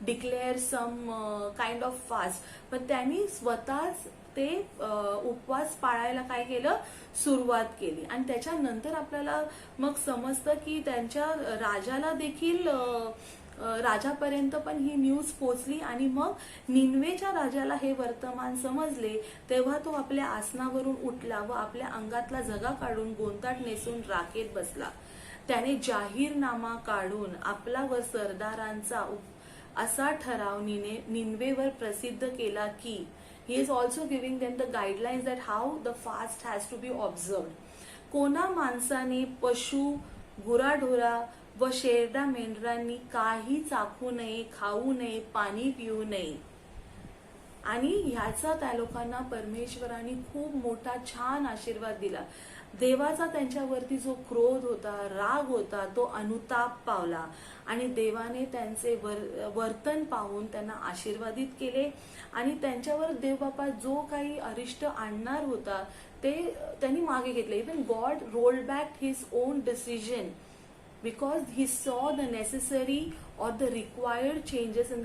declare some kind of fast. पण त्यांनी स्वतःच ते उपवास पाळायला काय केलं, सुरुवात केली. आणि त्याच्यानंतर आपल्याला मग समजतं की त्यांच्या राजाला देखील राजापर्यंत पण ही न्यूज पोचली. आणि मग निनवेच्या राजाला हे वर्तमान समजले. तेव्हा तो आपल्या आसनावरून उठला व आपल्या अंगातला झगा काढून गोंताट नेसून राखेत बसला. त्याने जाहीरनामा काढून आपला व सरदारांचा असा ठराव निनवेवर प्रसिद्ध केला की he is also giving them the guidelines that how the fast has to be observed. कोणा माणसाने, पशु, गुराढोरा व शेरडा मेंढरांनी काही चाखू नये, खाऊ नये, पाणी पिऊ नये. आणि ह्याचा त्या लोकांना परमेश्वराने खूप मोठा छान आशीर्वाद दिला. देवाचा त्यांच्यावरती जो क्रोध होता, राग होता, तो अनुताप पावला आणि देवाने त्यांचे वर्तन पाहून त्यांना आशीर्वादित केले. आणि त्यांच्यावर देवबापा जो काही अरिष्ट आणणार होता ते त्यांनी मागे घेतले. Even God rolled back his on decision because he saw the necessary or the required changes in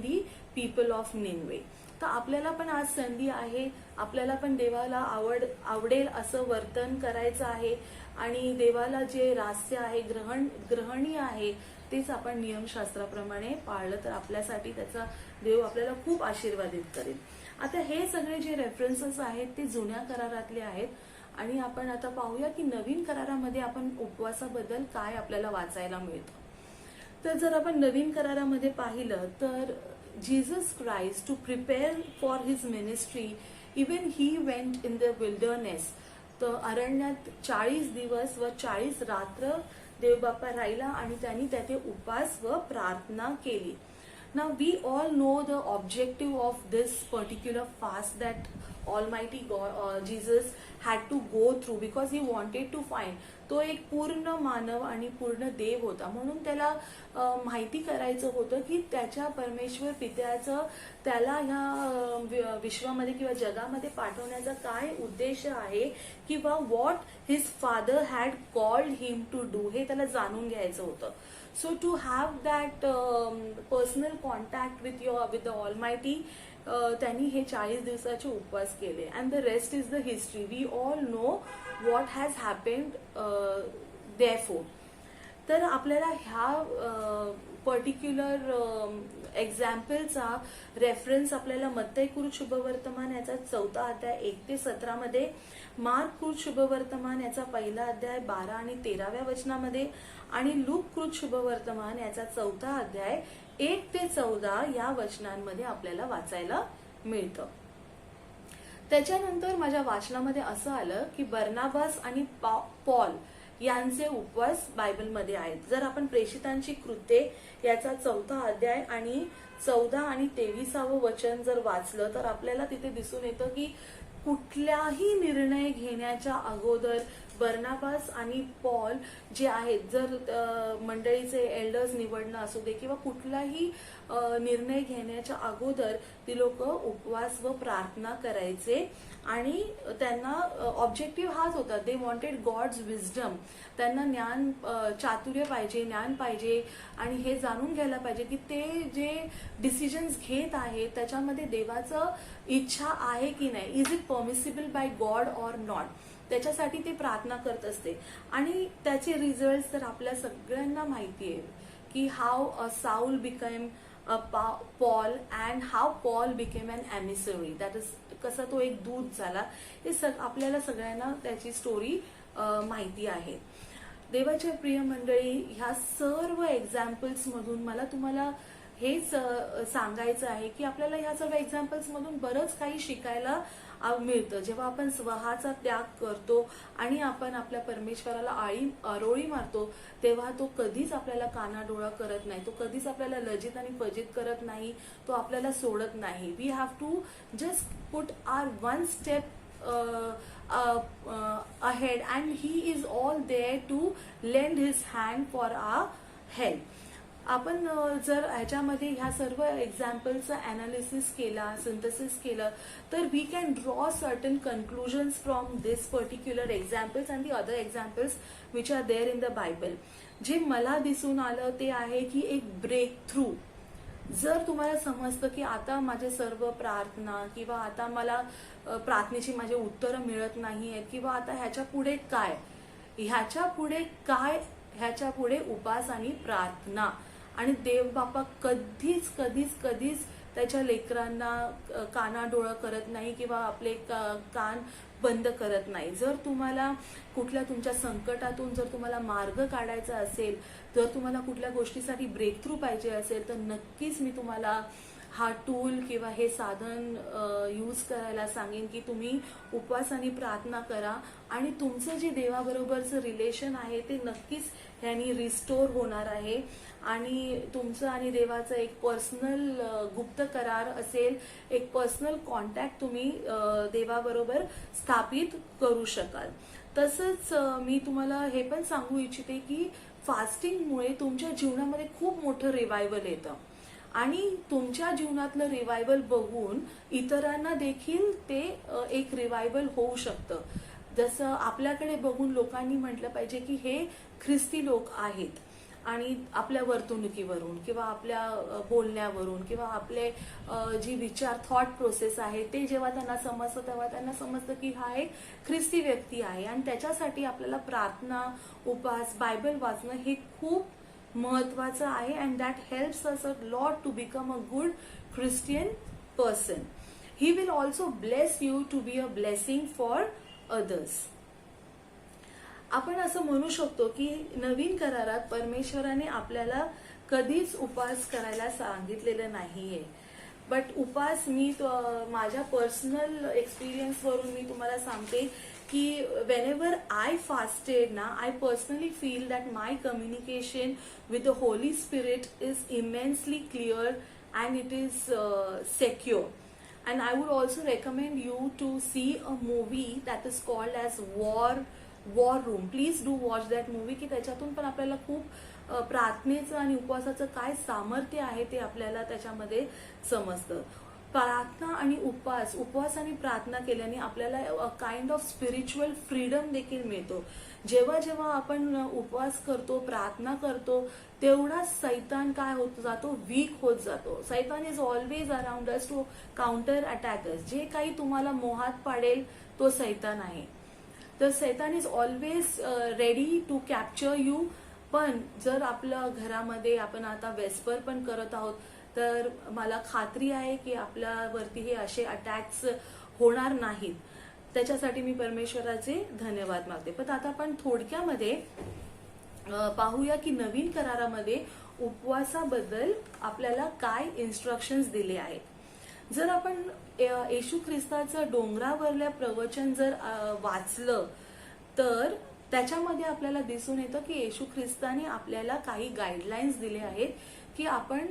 the people of Nineveh. तर आपल्याला पण आज संधी आहे, आपल्याला पण देवाला आवडेल असं वर्तन करायचं आहे आणि देवाला जे रास्य आहे, ग्रहणीय आहे तेच आपण नियमशास्त्राप्रमाणे पाळलं तर आपल्यासाठी त्याचा देव आपल्याला खूप आशीर्वादित करेल. आता हे सगळे जे रेफरन्सेस आहेत ते जुन्या करारातले आहेत. आणि आपण आता पाहूया की नवीन करारामध्ये आपण उपवासाबद्दल काय आपल्याला वाचायला मिळतं. तर जर आपण नवीन करारामध्ये पाहिलं तर Jesus Christ, to prepare for his ministry, even he went in the wilderness. तर अरण्यात 40 दिवस व 40 रात्र देवबापा राहिला आणि त्यांनी त्याचे उपास व प्रार्थना केली. Now we all know the objective of this particular fast that Almighty God, Jesus had to go through because he wanted to find. तो एक पूर्ण मानव आणि पूर्ण देव होता, म्हणून त्याला माहिती करायचं होतं की त्याच्या परमेश्वर पित्याचं त्याला ह्या विश्वामध्ये किंवा जगामध्ये पाठवण्याचा काय उद्देश आहे किंवा what his father had called him to do हे त्याला जाणून घ्यायचं होतं. So to have that personal contact with the Almighty, त्यांनी हे 40 दिवसाचे उपवास केले. And the rest is the history. We all know what has happened therefore. तर आपल्याला ह्या पर्टिक्युलर एक्झाम्पलचा रेफरन्स आपल्याला मत्तई शुभवर्तमान याचा 4 अध्याय 1 ते 17 मध्ये, मार्क शुभवर्तमान याचा 1 अध्याय 12 आणि 13व्या वचनामध्ये आणि लूक शुभवर्तमान याचा 4 अध्याय 1 ते 14 या वचनांमध्ये आपल्याला वाचायला मिळतं. त्याच्यानंतर माझ्या वाचनामध्ये असं आलं की बर्नाबास आणि पॉल यांचे उपवास बायबलमध्ये आहेत. जर आपण प्रेषितांची कृत्ये याचा 4 अध्याय आणि 14 आणि 23वं वचन जर वाचलं तर आपल्याला तिथे दिसून येतं की कुठल्याही निर्णय घेण्याच्या अगोदर बर्नाबास आणि पॉल जे आहेत, जर मंडळीचे एल्डर्स निवडणं असू दे किंवा कुठलाही निर्णय घेण्याच्या अगोदर ती लोक उपवास व प्रार्थना करायचे आणि त्यांना ऑब्जेक्टिव्ह हाच होता, दे वॉन्टेड गॉड्स विजडम. त्यांना ज्ञान चातुर्य पाहिजे, ज्ञान पाहिजे आणि हे जाणून घ्यायला पाहिजे की ते जे डिसिजन्स घेत आहेत त्याच्यामध्ये देवाचं इच्छा आहे की नाही, is it permissible by God or not. त्याच्यासाठी ते प्रार्थना करत असते आणि त्याचे रिझल्ट तर आपल्या सगळ्यांना माहिती आहे की how a Saul became a Paul and how Paul became an emissary. That is कसा तो एक दूत झाला, हे आपल्याला सगळ्यांना त्याची स्टोरी माहिती आहे. देवाच्या प्रिय मंडळी, ह्या सर्व एक्झाम्पल्स मधून मला तुम्हाला हेच सांगायचं आहे की आपल्याला ह्या सर्व एक्झाम्पल्स मधून बरंच काही शिकायला मिळतं. जेव्हा आपण स्वतःचा त्याग करतो आणि आपण आपल्या परमेश्वराला आरोळी मारतो तेव्हा तो कधीच आपल्याला कानाडोळा करत नाही, तो कधीच आपल्याला लज्जित आणि फजित करत नाही, तो आपल्याला सोडत नाही. We have to just put our one step ahead and he is all there to lend his hand for our help. आपण जर ह्याच्यामध्ये ह्या सर्व एक्झाम्पलचं अनालिसिस केला, सिंथेसिस केलं तर we can draw certain conclusions from this particular examples and the other examples which are there in the Bible. जे मला दिसून आलं ते आहे की एक ब्रेक थ्रू. जर तुम्हाला समजतं की आता माझे सर्व प्रार्थना किंवा आता मला प्रार्थनेची माझे उत्तरं मिळत नाही आहेत किंवा आता ह्याच्या पुढे काय, ह्याच्या पुढे उपास आणि प्रार्थना. आणि देव बापा कधीच त्याच्या लेकरांना कानाडोळा करत नाही किंवा आपले कान बंद करत नाही. जर तुम्हाला कुठल्या तुमच्या संकटातून जर तुम्हाला मार्ग काढायचा असेल, जर तुम्हाला कुठल्या गोष्टीसाठी ब्रेक थ्रू पाहिजे असेल तर नक्कीच मी तुम्हाला हा टूल किंवा हे साधन यूज करायला सांगेन की तुम्ही उपवास आणि प्रार्थना करा आणि तुमचं जे देवाबरोबरचं रिलेशन आहे ते नक्कीच ह्यानी रिस्टोर होणार आहे आणि तुमचं आणि देवाचं एक पर्सनल गुप्त करार असेल, एक पर्सनल कॉन्टॅक्ट तुम्ही देवाबरोबर स्थापित करू शकाल. तसंच मी तुम्हाला हे पण सांगू इच्छिते की फास्टिंगमुळे तुमच्या जीवनामध्ये खूप मोठं रिवायवल येतं आणि तुमच्या जीवनातलं रिवायवल बघून इतरांना देखील ते एक रिवायवल होऊ शकतं. जसं आपल्याकडे बघून लोकांनी म्हटलं पाहिजे की हे ख्रिस्ती लोक आहेत आणि आपल्या वर्तणुकीवरून किंवा आपल्या बोलण्यावरून किंवा आपले जी विचार थॉट प्रोसेस आहे ते जेव्हा त्यांना समजतं तेव्हा त्यांना समजतं की हा एक ख्रिस्ती व्यक्ती आहे. आणि त्याच्यासाठी आपल्याला प्रार्थना, उपास, बायबल वाचणं हे खूप महत्वाचं आहे and that helps us a lot to become a good Christian person. He will also bless you to be a blessing for others. आपण असं म्हणू शकतो की नवीन करारात परमेश्वराने आपल्याला कधीच उपवास करायला सांगितलेलं नाहीये. बट उपास मी माझ्या पर्सनल एक्सपिरियन्सवरून मी तुम्हाला सांगते की whenever I fasted ना, I personally feel that my communication with the Holy Spirit is immensely clear and it is secure. And I would also recommend you to see a movie that is called as War Room. Please do watch that movie की त्याच्यातून पण आपल्याला खूप प्रार्थनेचं आणि उपवासाचं काय सामर्थ्य आहे ते आपल्याला त्याच्यामध्ये समजतं. प्रार्थना आणि उपवास आणि प्रार्थना केल्याने आपल्याला काइंड ऑफ स्पिरिच्युअल फ्रीडम देखील मिळतो. जेव्हा जेव्हा आपण उपवास करतो, प्रार्थना करतो, तेवढा सैतान काय होत जातो, वीक होत जातो. सैतान is always around us to counter attackers. जे काही तुम्हाला मोहात पाडेल तो सैतान आहे. तर सैतान is always ready to capture you. पण जर आपल्या घरामध्ये आपण आता वेस्पर पण करत आहोत तर मला खात्री आहे की आपल्यावरती हे असे अटॅक्स होणार नाहीत. त्याच्यासाठी मी परमेश्वराचे धन्यवाद मागते. पण आता आपण थोडक्यामध्ये पाहूया की नवीन करारामध्ये उपवासाबद्दल आपल्याला काय इन्स्ट्रक्शन्स दिले आहेत. जर आपण येशू ख्रिस्ताचं डोंगरावरल्या प्रवचन जर वाचलं तर त्याच्यामध्ये आपल्याला दिसून येतं की येशू ख्रिस्ताने आपल्याला काही गाईडलाईन्स दिले आहेत की आपण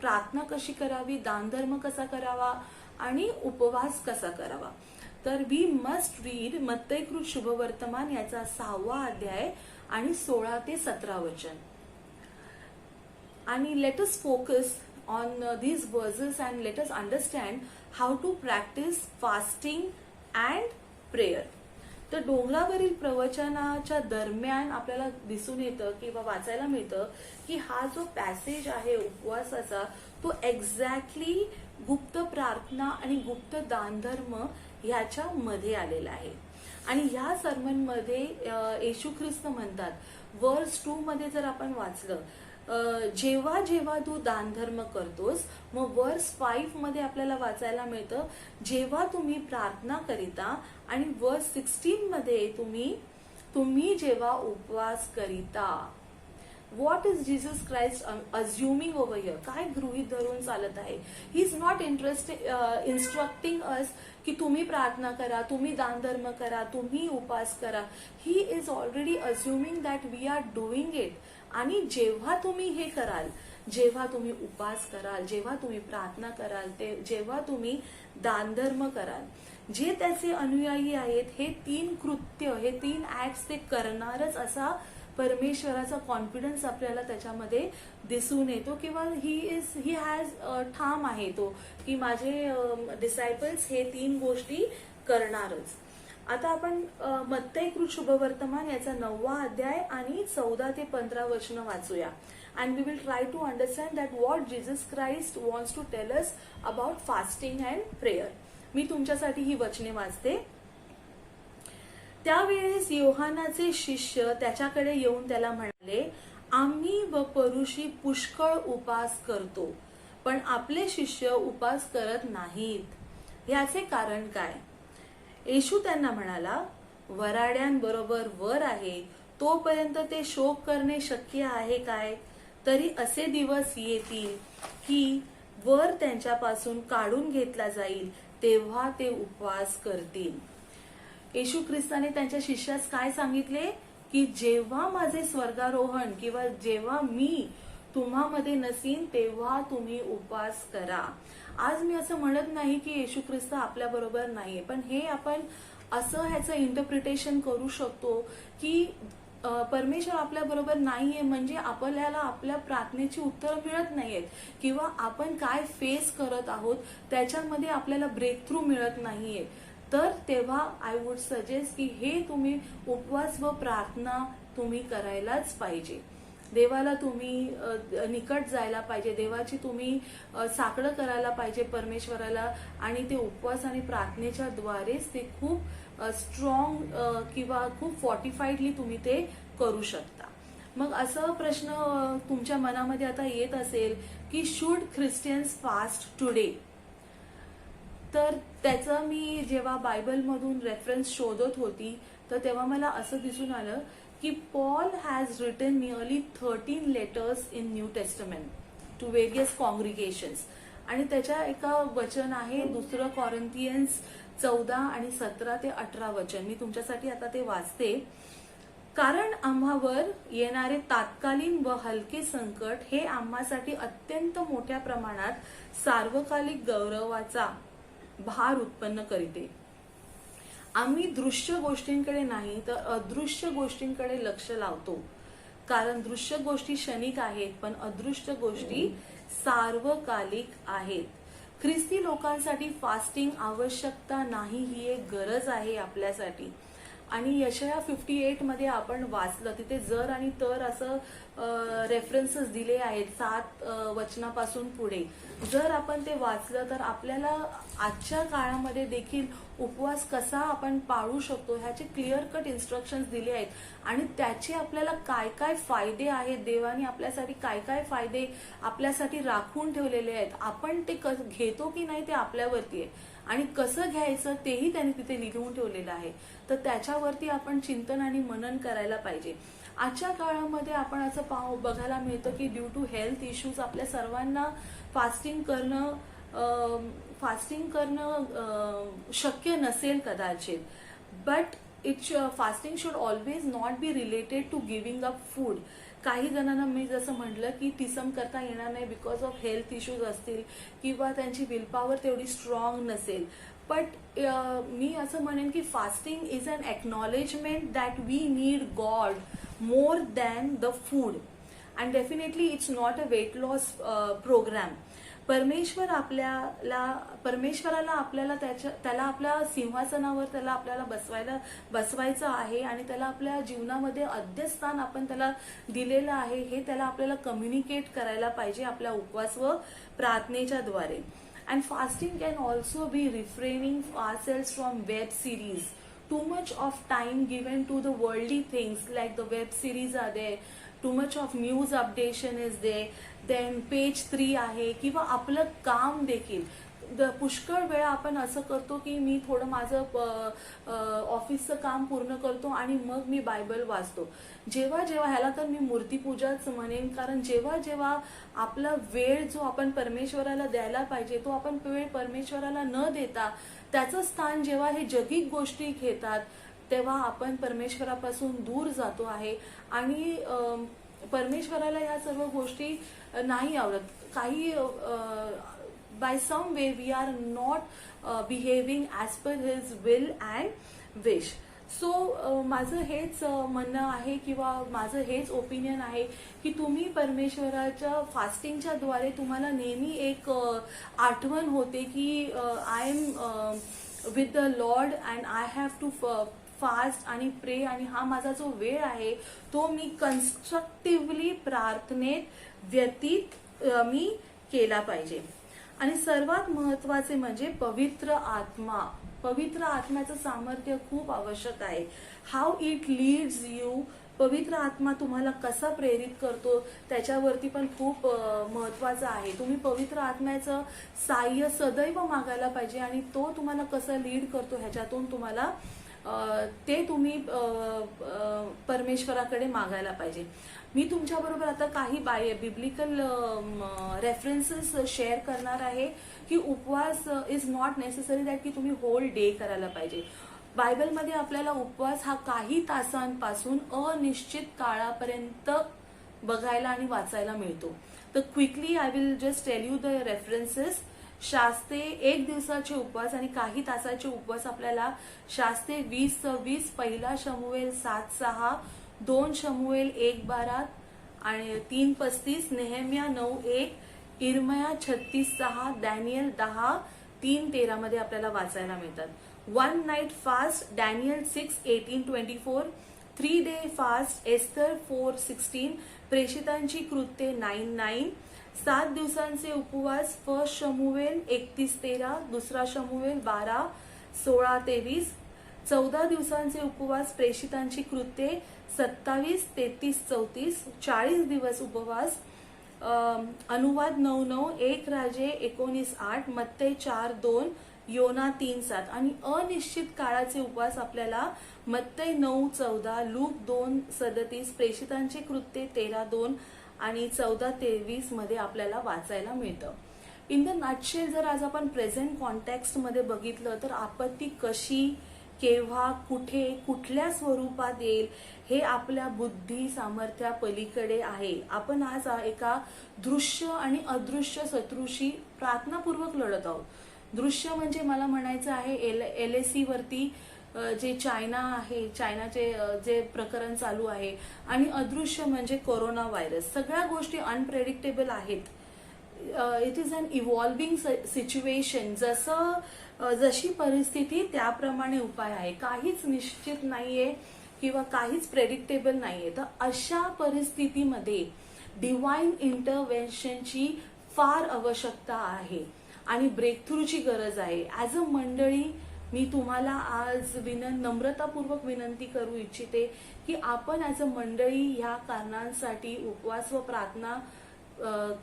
प्रार्थना कशी करावी, दानधर्म कसा करावा आणि उपवास कसा करावा. तर वी मस्ट रीड मत्तयकृत शुभवर्तमान याचा 6वा अध्याय आणि 16 ते 17 वचन. आणि let us focus on these verses and let us understand how to practice fasting and prayer. तर डोंगरावरील प्रवचनाच्या दरम्यान आपल्याला दिसून येतं किंवा वाचायला मिळतं की हा जो पॅसेज आहे उपवासाचा तो एक्झॅक्टली गुप्त प्रार्थना आणि गुप्त दानधर्म ह्याच्यामध्ये आलेला आहे. आणि ह्या सर्मनमध्ये येशू ख्रिस्त म्हणतात, वर्स 2 मध्ये जर आपण वाचलं, जेव्हा जेव्हा तू दानधर्म करतोस, मग वर्स 5 मध्ये आपल्याला वाचायला मिळतं जेव्हा तुम्ही प्रार्थना करिता, आणि वर्स 16 मध्ये तुम्ही जेव्हा उपवास करिता. What is Jesus Christ assuming over here? काय गृहीत धरून चालत आहे? ही इज नॉट इन्स्ट्रक्टिंग अस की तुम्ही प्रार्थना करा, तुम्ही दानधर्म करा, तुम्ही उपवास करा. He is already assuming that we are doing it. आणि जेव्हा तुम्ही हे कराल, जेव्हा तुम्ही उपवास कराल, जेव्हा तुम्ही प्रार्थना कराल, जेव्हा तुम्ही दानधर्म कराल, जे त्याचे अनुयायी आहेत हे 3 कृत्य, हे 3 ऍक्ट्स ते करणारच असा परमेश्वराचा कॉन्फिडन्स आपल्याला त्याच्यामध्ये दिसून येतो. किंवा ही हॅज ठाम आहे तो की माझे डिसायपल्स हे 3 गोष्टी करणारच. आता आपण मत्तयकृत शुभवर्तमान याचा 9वा अध्याय आणि 14 ते 15 वचन वाचूया. and we will try to understand that what Jesus Christ wants to tell us about fasting and prayer. मी तुमच्यासाठी ही वचने वाचते. त्यावेळेस योहानाचे शिष्य त्याच्याकडे येऊन त्याला म्हणाले, आम्ही व परुषी पुष्कळ उपास करतो, पण आपले शिष्य उपास करत नाहीत. याचे कारण काय? येशू त्यांना म्हणाला, वराड्यांबरोबर वर आहे तोपर्यंत ते शोक करणे शक्य आहे काय? तरी असे दिवस येतील की वर त्यांच्यापासून काढून घेतला जाईल, तेव्हा ते उपवास करतील. येशू ख्रिस्ताने त्यांच्या शिष्यास काय सांगितले की जेव्हा माझे स्वर्गारोहण किंवा जेव्हा मी तुम्हामध्ये नसीन तेव्हा तुम्ही उपवास करा. आज मी असं म्हणत नाही की येशू ख्रिस्त आपल्या बरोबर नाहीये, पण हे आपण असं ह्याचं इंटरप्रिटेशन करू शकतो की परमेश्वर आपल्या बरोबर नाहीये म्हणजे आपल्याला आपल्या प्रार्थनेची उत्तरं मिळत नाहीयेत किंवा आपण काय फेस करत आहोत त्याच्यामध्ये आपल्याला ब्रेक थ्रू मिळत नाहीये. तर तेव्हा आय वुड सजेस्ट की हे तुम्ही उपवास व प्रार्थना तुम्ही करायलाच पाहिजे. देवाला तुम्ही निकट जायला पाहिजे, देवाची तुम्ही साकडं करायला पाहिजे परमेश्वराला. आणि ते उपवास आणि प्रार्थनेच्या द्वारेच ते खूप स्ट्रॉंग किंवा खूप फॉर्टिफाईडली तुम्ही ते करू शकता. मग असं प्रश्न तुमच्या मनामध्ये आता येत असेल की शुड ख्रिश्चियन्स फास्ट टुडे? तर त्याचं मी जेव्हा बायबलमधून रेफरन्स शोधत होती तर तेव्हा मला असं दिसून आलं की Paul has written nearly 13 letters in New Testament to various congregations. आणि त्याच्या एका वचन आहे 2 कॉरिंथियन्स 14 आणि 17 ते 18 वचन. मी तुमच्यासाठी आता ते वाचते. कारण आम्हावर येणारे तात्कालीन व हलके संकट हे आम्हासाठी अत्यंत मोठ्या प्रमाणात सार्वकालिक गौरवाचा भार उत्पन्न करीते. आम्ही दृश्य गोष्टींकडे नाही तर अदृश्य गोष्टींकडे लक्ष लावतो, कारण दृश्य गोष्टी क्षणिक आहेत पण अदृश्य गोष्टी सार्वकालिक आहेत. ख्रिस्ती लोकांसाठी फास्टिंग आवश्यकता नाही, ही एक गरज आहे आपल्यासाठी. आणि यशया 58 मध्ये आपण वाचलं, तिथे जर आणि तर असं रेफरन्सेस दिले आहेत 7 वचनापासून पुढे. जर आपण ते वाचलं तर आपल्याला आजच्या काळामध्ये देखील उपवास कसा आपण पाळू शकतो ह्याचे क्लिअर कट इन्स्ट्रक्शन्स दिले आहेत. आणि त्याचे आपल्याला काय काय फायदे आहेत, देवाने आपल्यासाठी काय काय फायदे आपल्यासाठी राखून ठेवलेले आहेत, आपण ते घेतो की नाही ते आपल्यावरती आहे. आणि कसं घ्यायचं तेही त्यांनी तिथे लिहून ठेवलेलं आहे. तर त्याच्यावरती आपण चिंतन आणि मनन करायला पाहिजे. आजच्या काळामध्ये आपण असं बघायला मिळतं की ड्यू टू हेल्थ इश्यूज आपल्या सर्वांना फास्टिंग करणं शक्य नसेल कदाचित. But fasting should always not be related to giving up food. काही जणांना मी जसं म्हटलं की टिसम करता येणार नाही बिकॉज ऑफ हेल्थ इश्यूज असतील किंवा त्यांची विल पॉवर तेवढी स्ट्रॉंग नसेल. बट मी असं म्हणेन की fasting is an acknowledgement that we need God more than the food. And definitely it's not a weight loss programme. परमेश्वराला आपल्याला त्याला आपल्या सिंहासनावर त्याला आपल्याला बसवायचं आहे आणि त्याला आपल्या जीवनामध्ये अध्यस्थान आपण त्याला दिलेलं आहे हे त्याला आपल्याला कम्युनिकेट करायला पाहिजे आपल्या उपवास व प्रार्थनेच्या द्वारे. And fasting can also be refraining ourselves from web series. Too much of time given to the worldly things like the web series are there, too much of news updation is there, then page 3 आहे, किंवा आपलं काम देखील पुष्कळ वेळा आपण असं करतो की मी थोडं माझं ऑफिसचं काम पूर्ण करतो आणि मग मी बायबल वाचतो. जेव्हा ह्याला तर मी मूर्तीपूजाच म्हणेन, कारण जेव्हा आपला वेळ जो आपण परमेश्वराला द्यायला पाहिजे तो आपण वेळ परमेश्वराला न देता त्याचं स्थान जेव्हा हे जगिक गोष्टी घेतात तेव्हा आपण परमेश्वरापासून दूर जातो आहे. आणि परमेश्वराला ह्या सर्व गोष्टी नाही आवडत. काही by some way we are not behaving as per his will and wish. So माझं हेच म्हणणं आहे किंवा माझं हेच ओपिनियन आहे की तुम्ही परमेश्वराच्या फास्टिंगच्या द्वारे तुम्हाला नेहमी एक आठवण होते की I am with the Lord and I have to fast आणि प्रे. आणि हा माझा जो वेळ आहे तो मी कन्स्ट्रक्टिव्हली प्रार्थनेत व्यतीत मी केला पाहिजे. आणि सर्वात महत्वाचे म्हणजे पवित्र आत्म्याचं सामर्थ्य खूप आवश्यक आहे. How it leads you. पवित्र आत्मा तुम्हाला कसा प्रेरित करतो त्याच्यावरती पण खूप महत्वाचं आहे. तुम्ही पवित्र आत्म्याचं साह्य सदैव मागायला पाहिजे आणि तो तुम्हाला कसं लीड करतो ह्याच्यातून तुम्हाला ते तुम्ही परमेश्वराकडे मागायला पाहिजे. मी तुमच्याबरोबर आता काही बिब्लिकल रेफरन्सेस शेअर करणार आहे की उपवास इज नॉट नेसेसरी दॅट की तुम्ही होल डे करायला पाहिजे. बायबलमध्ये आपल्याला उपवास हा काही तासांपासून अनिश्चित काळापर्यंत बघायला आणि वाचायला मिळतो. तर quickly I will just tell you the references. शास्ते 1 दिवसाचे उपवास आणि काही तासाचे उपवास आपल्याला शास्ते 20:26, 1 शमूएल 7:6, 2 शमूएल 1:12 आणि 3:35, नेहेम्या 9:1, इर्मया 36:6, डॅनियल 10:3-13 मध्ये आपल्याला वाचायला मिळतात. 1 night fast Daniel 6:18-24, 3 day fast Esther 4:16, प्रेषितांची कृत्ये 9:9, 7 दिवसांचे उपवास 1 शमूएल 31:13, 2 शमूएल 12:16-23, 14 दिवसांचे उपवास प्रेषितांची कृत्ये 27, 33, 34, 40 दिवस उपवास अनुवाद 9:9, 1 राजे 19:8, मत्ते 4:2, योना 3:7 आणि अनिश्चित काळाचे उपवास आपल्याला मत्ते 9:14, लूक 2:37, प्रेषितांची कृत्ये 13:2 आणि 14:23 मध्ये आपल्याला वाचायला मिळतं. इन द नटशेल जर आज आपण प्रेझेंट कॉन्टेक्स्टमध्ये बघितलं तर आपत्ती कशी, केव्हा, कुठे, कुठल्या स्वरूपात येईल हे आपल्या बुद्धी सामर्थ्या पलीकडे आहे. आपण आज एका दृश्य आणि अदृश्य शत्रूशी प्रार्थनापूर्वक लढत आहोत. दृश्य म्हणजे मला म्हणायचं आहे LAC वरती जे चायना आहे, चायनाचे जे प्रकरण चालू आहे, आणि अदृश्य म्हणजे कोरोना व्हायरस. सगळ्या गोष्टी अनप्रेडिक्टेबल आहेत. It is an evolving situation. जशी परिस्थिती त्याप्रमाणे उपाय आहे. काहीच निश्चित नाहीये किंवा काहीच प्रेडिक्टेबल नाहीये. तर अशा परिस्थितीमध्ये डिवाइन इंटरव्हेन्शनची फार आवश्यकता आहे आणि ब्रेकथ्रूची गरज आहे. ॲज अ मंडळी मी तुम्हाला आज नम्रतापूर्वक विनंती करू इच्छिते की आपण ॲज अ मंडळी ह्या कारणांसाठी उपवास व प्रार्थना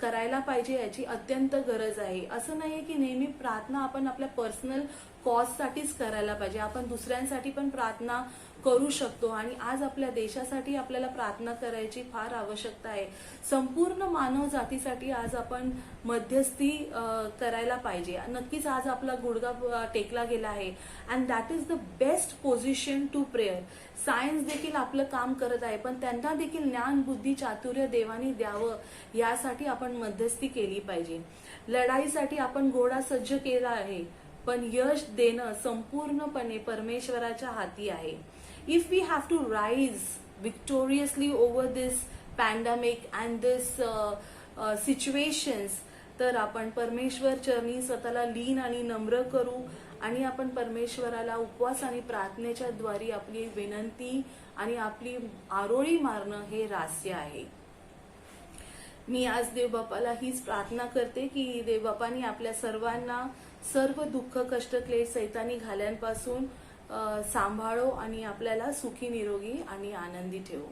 करायला पाहिजे. याची अत्यंत गरज आहे. असं नाहीये की नेहमी प्रार्थना आपण आपल्या पर्सनल कॉजसाठीच करायला पाहिजे. आपण दुसऱ्यांसाठी पण प्रार्थना करू शकतो आणि आज आपल्या देशासाठी आपल्याला प्रार्थना करायची फार आवश्यकता आहे. संपूर्ण मानव जातीसाठी आज आपण मध्यस्थी करायला पाहिजे. नक्कीच आज आपला गुडघा टेकला गेला आहे and that is the best position to prayer. Science देखील आपलं काम करत आहे, पण त्यांना देखील ज्ञान, बुद्धी, चातुर्य देवानी द्यावं यासाठी आपण मध्यस्थी केली पाहिजे. लढाईसाठी आपण घोडा सज्ज केला आहे, पण यश देणं संपूर्णपणे परमेश्वराच्या हाती आहे. If we have to rise victoriously over this pandemic and this situations, तर आपण परमेश्वर चरणी स्वतःला लीन आणि नम्र करू आणि आपण परमेश्वराला उपवास आणि प्रार्थनेच्या द्वारे आपली विनंती आणि आपली आरोळी मारणं हे रास्य आहे. मी आज देवबापाला हीच प्रार्थना करते की देवबापांनी आपल्या सर्वांना सर्व दुःख, कष्ट, क्लेश, सैतानी घाल्यांपासून सांभाळो आणि आपल्याला सुखी, निरोगी आणि आनंदी ठेवो.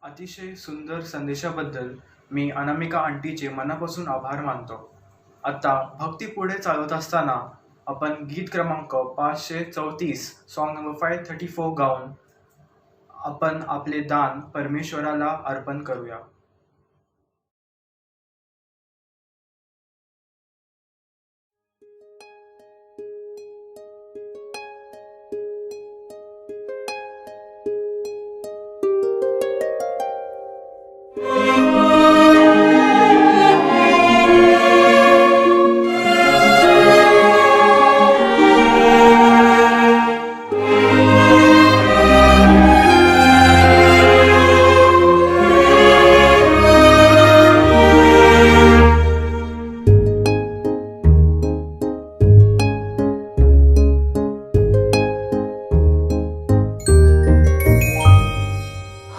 अतिशय सुंदर संदेशाबद्दल मी अनामिका आंटीचे मनापासून आभार मानतो. आता भक्ती पुढे चालवत असताना आपण गीत क्रमांक 534 सॉन्ग नंबर 534 गाऊन आपण आपले दान परमेश्वराला अर्पण करूया.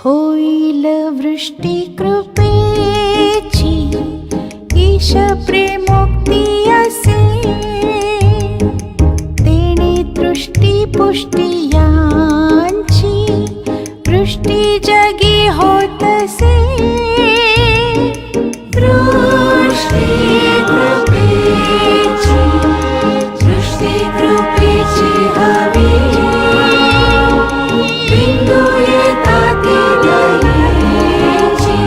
होईल वृष्टी कृपेची, ईश प्रेमोक्ती असे, तेणे तृष्टी पुष्टी यांची, वृष्टी जगी होतसे. वृष्टी कृपेची, वृष्टी कृपेची हवी, बिंदू येतात दयेची,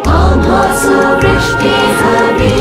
आम्हास वृष्टी हवी.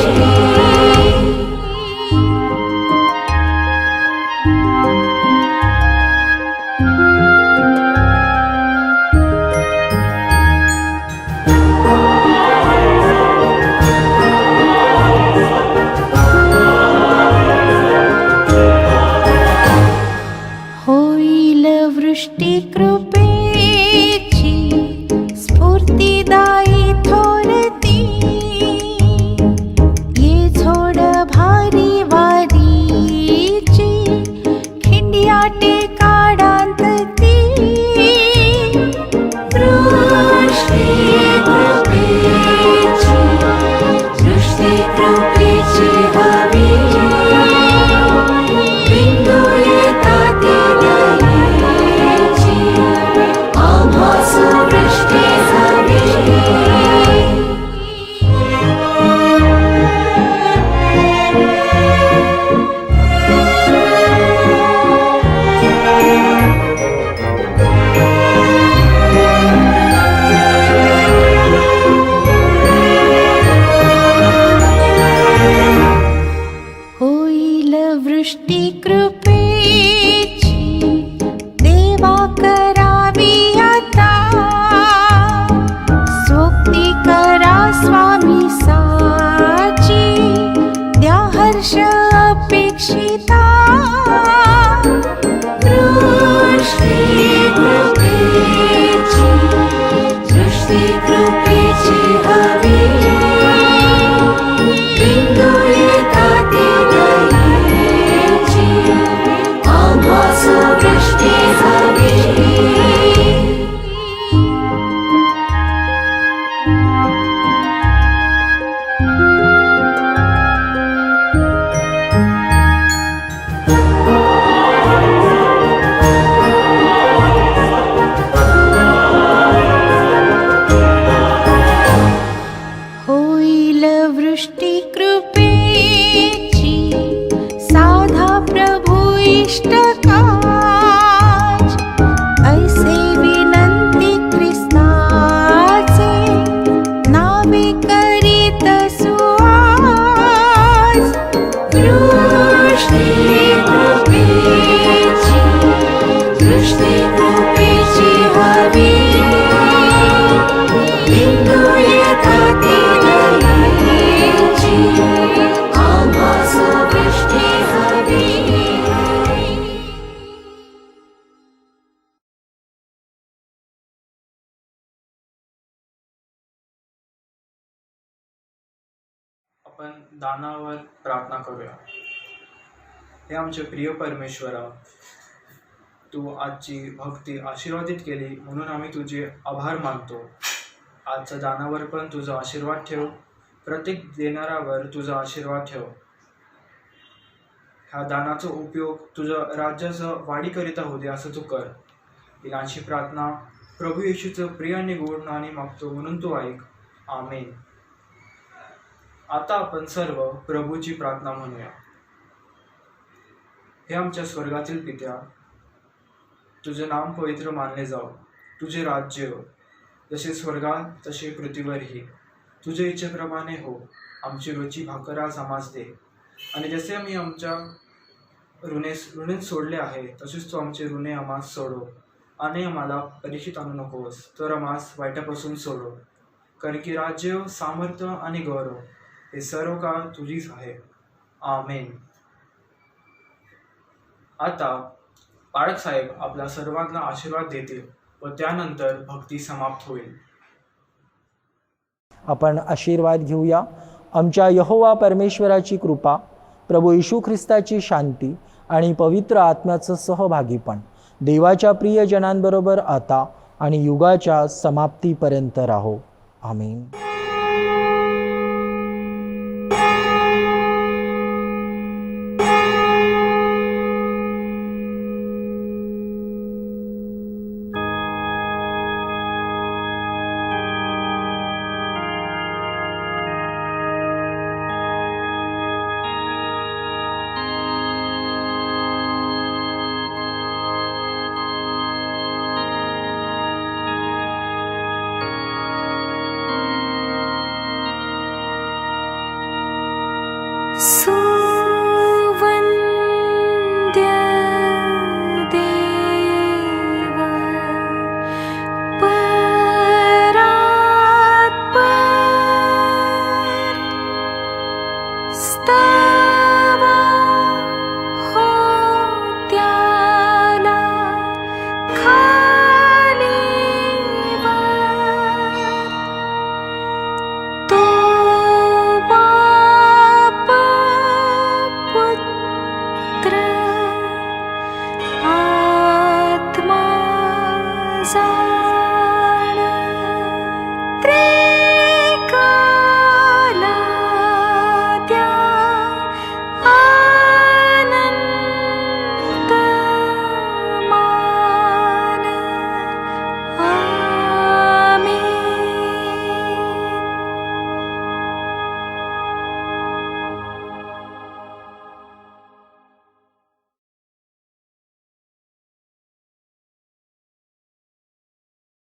आपण दानावर प्रार्थना करूया. हे आमचे प्रिय परमेश्वरा, तू आजची भक्ती आशीर्वादित केली म्हणून आम्ही तुझे आभार मानतो. आजच्या दानावर पण तुझा आशीर्वाद ठेव, प्रत्येक देणाऱ्यावर तुझा आशीर्वाद ठेव. ह्या दानाचा उपयोग तुझ्या राज्याचं वाढीकरिता होऊ दे असं तू कर. ही लहानशी प्रार्थना प्रभू येशूचं प्रिय आणि गोड नावाने मागतो म्हणून तू ऐक. आमेन. आता आपण सर्व प्रभूची प्रार्थना म्हणूया. हे आमच्या स्वर्गातील पित्या, तुझे नाम पवित्र मानले जाओ. तुझे राज्य जसे स्वर्गात तसे पृथ्वीवरही. तुझ्या इच्छेप्रमाणे हो. आमची रोजची भाकर आज आम्हास दे, आणि जसे आम्ही आमच्या ऋणे सोडले आहे तसेच तू आमचे ऋणे आम्हास सोडव, आणि आम्हाला परीक्षित आणू नकोस तर आम्हास वाईटापासून सोडव. कारण की राज्य, सामर्थ्य आणि गौरव हे सर्व काळ तुझीच आहे. आमेन. आता पाळक साहेब आपल्या सर्वांना आशीर्वाद देतील व त्यानंतर भक्ती समाप्त होईल. आपण आशीर्वाद घेऊया. आमच्या यहोवा परमेश्वराची कृपा, प्रभू येशू ख्रिस्ताची शांती आणि पवित्र आत्म्याचं सहभागीपण देवाच्या प्रियजनांबरोबर आता आणि युगाच्या समाप्तीपर्यंत राहो. आमीन. So